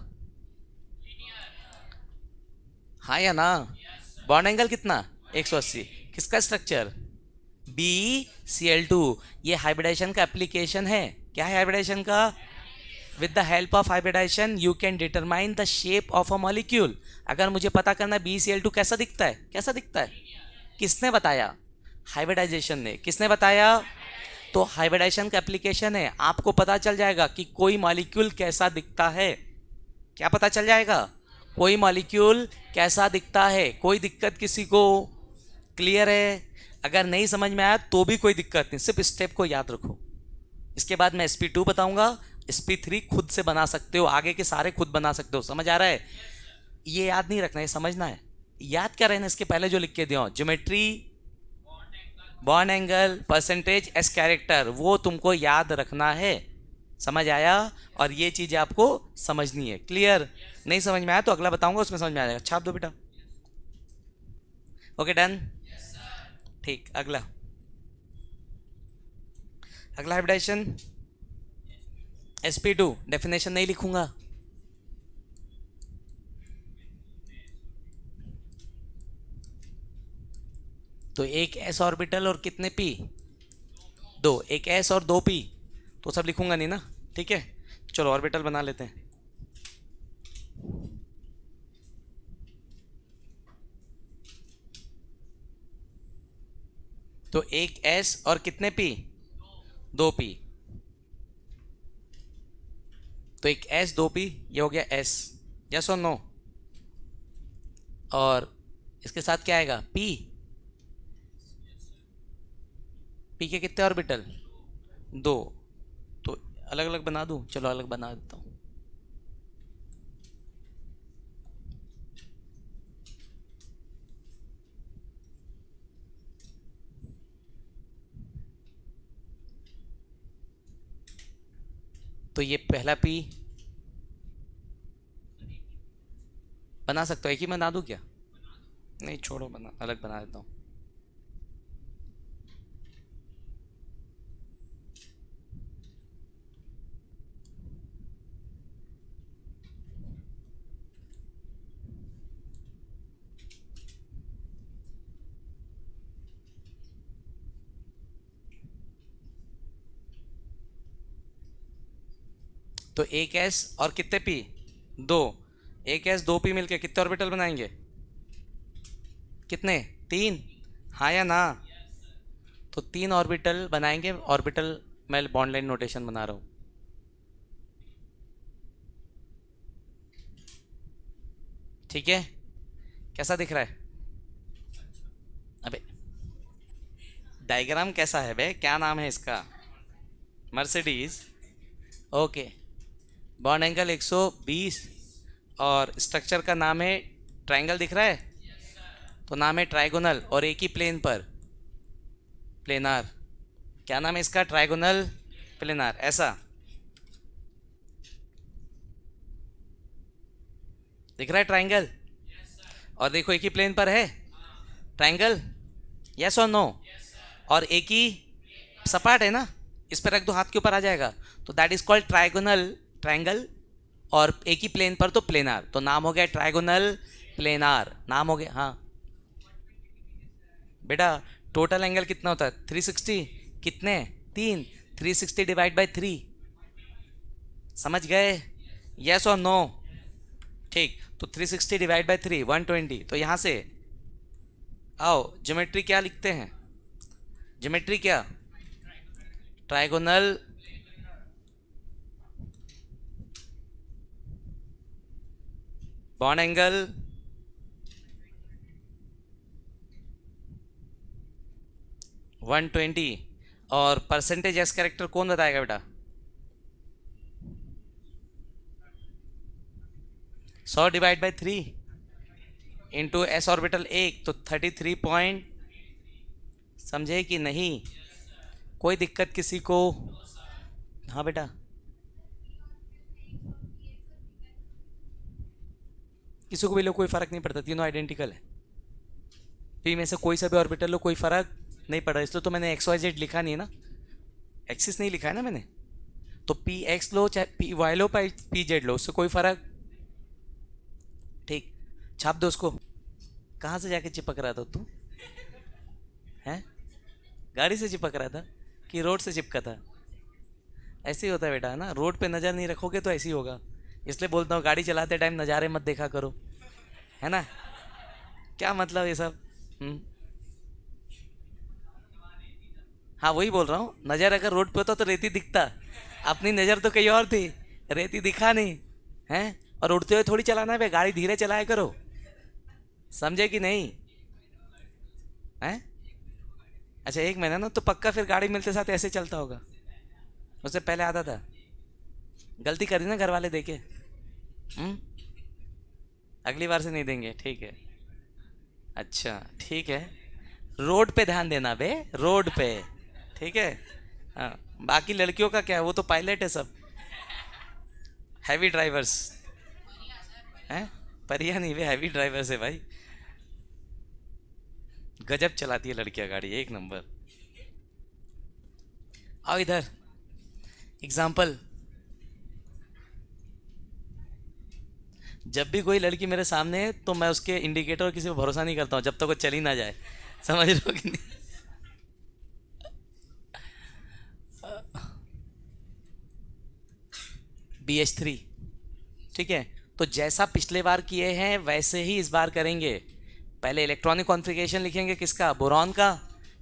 A: हाँ या ना? बॉन्ड एंगल कितना, 180। किसका स्ट्रक्चर, BeCl2। ये हाइब्रिडाइजेशन का एप्लीकेशन है। क्या है हाइब्रिडाइजेशन का, with the help of hybridization you can determine the shape of a molecule. अगर मुझे पता करना है BeCl2 कैसा दिखता है, कैसा दिखता है, किसने बताया, हाइब्रिडाइजेशन ने। किसने बताया? तो हाइब्रिडाइजेशन का एप्लीकेशन है, आपको पता चल जाएगा कि कोई मॉलिक्यूल कैसा दिखता है। क्या पता चल जाएगा, कोई मॉलिक्यूल कैसा दिखता है, कोई दिक्कत किसी को? क्लियर है? अगर नहीं समझ में आया तो भी कोई दिक्कत नहीं, सिर्फ स्टेप को याद रखो। इसके बाद मैं sp2 बताऊंगा, sp3 खुद से बना सकते हो, आगे के सारे खुद बना सकते हो। समझ आ रहा है? ये याद नहीं रखना, ये समझना है। याद क्या रहना इसके पहले जो लिख के दिया, geometry, bond angle, percentage, S character, वो तुमको याद रखना है। समझ आया? और ये चीजें आपको समझनी है। क्लियर? नहीं समझ में आया तो अगला बताऊंगा, उसमें समझ में आ जाएगा। छाप दो बेटा। Okay done. ठीक, अगला अगला हाइब्रिडाइजेशन sp2। डेफिनेशन नहीं लिखूंगा, तो एक s ऑर्बिटल और कितने p? दो। एक s और दो p, तो सब लिखूंगा नहीं ना, ठीक है। चलो ऑर्बिटल बना लेते हैं। तो एक s और कितने p? दो p। तो एक s दो p, ये हो गया s। यस और नो? और इसके साथ क्या आएगा? p। p के कितने ऑर्बिटल? दो। तो अलग अलग बना दूं? चलो अलग बना देता हूं। तो ये पहला p बना सकते हो, एक ही बना दूं क्या? नहीं छोड़ो, बना अलग बना देता हूं। तो एक s और कितने p? दो। एक s दो p मिलके कितने ऑर्बिटल बनाएंगे? कितने? तीन। हाँ या ना? तो तीन ऑर्बिटल बनाएंगे। ऑर्बिटल मैं बॉन्ड लाइन नोटेशन बना रहा हूं। ठीक है? कैसा दिख रहा है? अबे डायग्राम कैसा है बे? क्या नाम है इसका? मर्सिडीज। ओके। बॉन्ड एंगल 120 और स्ट्रक्चर का नाम है ट्रायंगल, दिख रहा है? तो नाम है ट्राइगोनल, और एक ही प्लेन पर प्लेनार। क्या नाम है इसका? Trigonal planar. ऐसा दिख रहा है ट्राइंगल? और देखो एक ही प्लेन पर है ट्राइंगल। यस और नो? और एक ही सपाट है ना, इस पर रख दो, हाथ के ऊपर आ जाएगा। तो that is called trigonal triangle. और एक ही प्लेन पर तो प्लेनार, तो नाम हो गया ट्राइगोनल प्लेनार। नाम हो गया। हाँ बेटा, टोटल एंगल कितना होता है? 360। कितने? तीन। 360 डिवाइड बाई 3। समझ गए? यस और नो? ठीक, तो 360 डिवाइड बाई 3 120। तो यहां से आओ, ज्योमेट्री क्या लिखते हैं? ज्योमेट्री क्या? Trigonal bond angle 120। और परसेंटेज एस कैरेक्टर कौन बताएगा बेटा? 100 divide by 3 into S orbital एक, तो 33 पॉइंट। समझे कि नहीं? कोई दिक्कत किसी को? हाँ बेटा। किसी को भी लो, कोई फर्क नहीं पड़ता, तीनों आइडेंटिकल है। पी में से कोई सा भी ऑर्बिटल लो, कोई फर्क नहीं पड़ रहा। इसलिए तो मैंने एक्स वाई जेड लिखा नहीं है ना, एक्सिस नहीं लिखा है ना मैंने। तो पी एक्स लो चाहे पी वाई लो, पी जेड लो, उससे कोई फर्क। ठीक, छाप दो उसको। कहाँ से जाके चिपक रहा था तू? हैं? गाड़ी से चिपक रहा था कि रोड से चिपका था? ऐसे ही होता है बेटा, है ना, रोड पे नज़र नहीं रखोगे तो ऐसे ही होगा। इसलिए बोलता हूँ गाड़ी चलाते टाइम नज़ारे मत देखा करो, है ना। क्या मतलब ये सब? हाँ वही बोल रहा हूँ, नज़र अगर रोड पे होता तो रेती दिखता, अपनी नज़र तो कहीं और थी, रेती दिखा नहीं है। और उड़ते हुए थोड़ी चलाना है भाई, गाड़ी धीरे चलाया करो, समझे कि नहीं? हैं? अच्छा 1 महीना ना, तो पक्का फिर गाड़ी मिलते साथ ऐसे चलता होगा, उससे पहले आता था? गलती करी ना घर वाले देके? हम्म? अगली बार से नहीं देंगे, ठीक है। अच्छा ठीक है, रोड पे ध्यान देना बे, रोड पे, ठीक है। हाँ, बाकी लड़कियों का क्या है, वो तो पायलट है सब, हैवी ड्राइवर्स हैं। परिया नहीं, वे हैवी ड्राइवर्स है भाई, गजब चलाती है लड़कियां गाड़ी, 1 नंबर। आओ इधर, एग्जाम्पल। जब भी कोई लड़की मेरे सामने है तो मैं उसके इंडिकेटर और किसी पर भरोसा नहीं करता हूँ जब तक वो चली ना जाए, समझ रहे हो कि नहीं? BH3, ठीक है। तो जैसा पिछले बार किए हैं वैसे ही इस बार करेंगे। पहले इलेक्ट्रॉनिक कॉन्फ़िगरेशन लिखेंगे, किसका? बोरॉन का।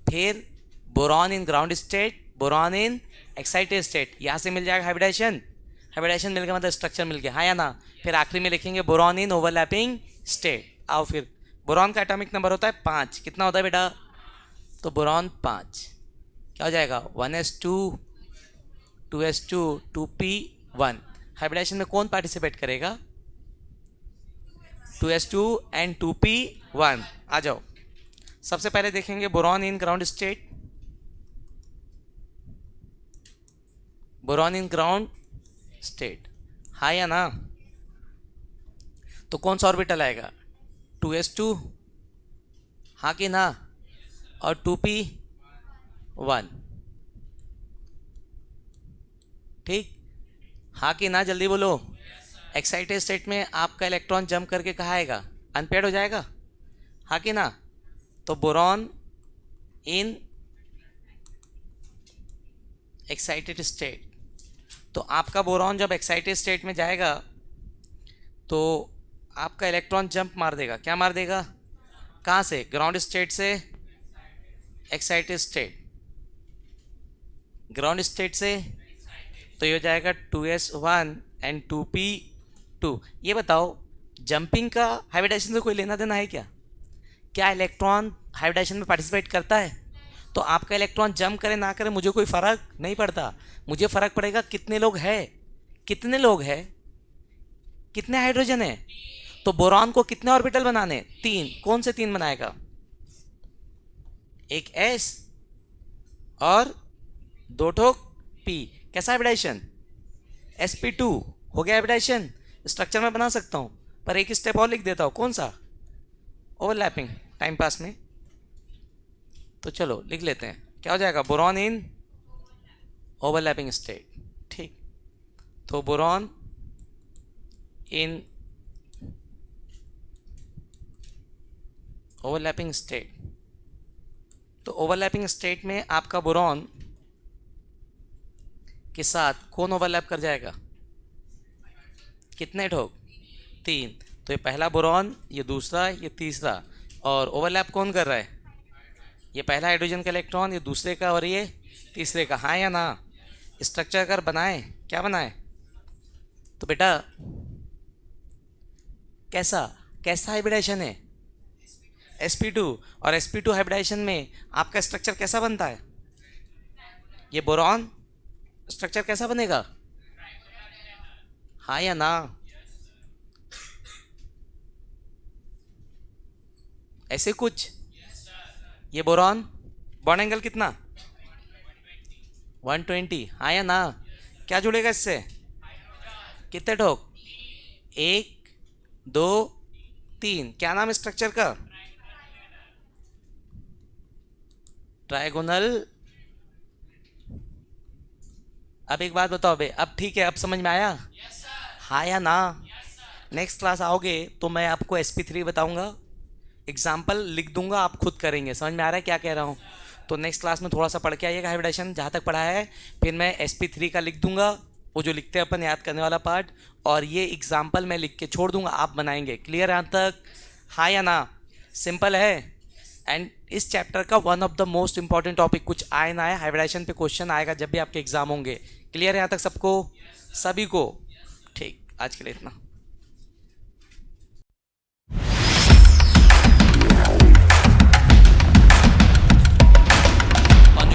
A: फिर boron in ground state, boron in excited state, यहाँ से मिल जाएगा हाइब्रिडेशन। हाइब्रिडेशन मिल गया मतलब स्ट्रक्चर मिल गया, हाँ या ना? फिर आखिरी में लिखेंगे बोरॉन इन ओवरलैपिंग स्टेट। आओ फिर, बोरॉन का एटॉमिक नंबर होता है 5, कितना होता है बेटा? तो बोरॉन 5 क्या हो जाएगा? 1s2 2s2 2p1। हाइब्रिडेशन में कौन पार्टिसिपेट करेगा? 2s2 and 2p1। आ जाओ, सबसे पहले देखेंगे boron in ground state, boron in ground state, हाँ या ना? तो कौन सा ऑर्बिटल आएगा? 2s2, हाँ कि ना? और 2p1, ठीक, हाँ कि ना? जल्दी बोलो। एक्साइटेड स्टेट में आपका इलेक्ट्रॉन जंप करके कहाँ आएगा? अनपेयर्ड हो जाएगा, हाँ कि ना? तो बोरॉन इन एक्साइटेड स्टेट, तो आपका बोरॉन जब एक्साइटेड स्टेट में जाएगा तो आपका इलेक्ट्रॉन जंप मार देगा, क्या मार देगा? कहाँ से? ग्राउंड स्टेट से एक्साइटेड स्टेट, ग्राउंड स्टेट से, तो ये हो जाएगा 2s1 एंड 2p2। ये बताओ, जंपिंग का हाइब्रिडेशन से कोई लेना देना है क्या? क्या इलेक्ट्रॉन हाइब्रिडेशन में पार्टिसिपेट करता है? तो आपका इलेक्ट्रॉन जंप करे ना करे मुझे कोई फर्क नहीं पड़ता, मुझे फर्क पड़ेगा कितने लोग हैं, कितने लोग हैं, कितने हाइड्रोजन है। तो बोरॉन को कितने ऑर्बिटल बनाने? 3। कौन से 3 बनाएगा? एक s और 2 ठोक p। कैसा हाइब्रिडेशन? sp2 हो गया हाइब्रिडेशन। स्ट्रक्चर में बना सकता हूं, पर एक स्टेप और लिख देता हूं, कौन सा? ओवरलैपिंग, टाइम पास में। तो चलो लिख लेते हैं, क्या हो जाएगा? बोरॉन इन ओवरलैपिंग स्टेट, ठीक। तो बोरॉन इन ओवरलैपिंग स्टेट, तो ओवरलैपिंग स्टेट में आपका बोरॉन के साथ कौन ओवरलैप कर जाएगा? कितने ठोक? 3। तो ये पहला बोरॉन, ये दूसरा, ये तीसरा, और ओवरलैप कौन कर रहा है? ये पहला हाइड्रोजन का इलेक्ट्रॉन, ये दूसरे का, और ये तीसरे का, हाँ या ना? स्ट्रक्चर अगर बनाए, क्या बनाए? तो बेटा कैसा कैसा हाइब्रिडेशन है? sp2, और sp2 हाइब्रिडेशन में आपका स्ट्रक्चर कैसा बनता है? ये बोरॉन स्ट्रक्चर कैसा बनेगा, हाँ या ना? ऐसे कुछ। ये बोरॉन बॉन्ड एंगल कितना? 120, हाँ या ना? क्या जुड़ेगा इससे? कितने ठोक? 1 2 3। क्या नाम है स्ट्रक्चर का? ट्राइगोनल। अब एक बात बताओ बे, अब ठीक है, अब समझ में आया? हाँ या ना? नेक्स्ट क्लास आओगे तो मैं आपको sp3 बताऊंगा, एग्जाम्पल लिख दूंगा, आप खुद करेंगे। समझ में आ रहा है क्या कह रहा हूँ? तो नेक्स्ट क्लास में थोड़ा सा पढ़ के आइएगा हाइब्रिडेशन जहाँ तक पढ़ा है, फिर मैं sp3 का लिख दूंगा, वो जो लिखते हैं अपन याद करने वाला पार्ट, और ये एग्जाम्पल मैं लिख के छोड़ दूंगा, आप बनाएंगे। क्लियर यहाँ तक? हाँ या ना? सिंपल है। एंड इस चैप्टर का one of the most important topic, कुछ आए ना आए, हाइब्रिडेशन पे क्वेश्चन आएगा जब भी आपके एग्जाम होंगे। क्लियर है यहाँ तक सबको, सभी को? ठीक, आज के लिए इतना।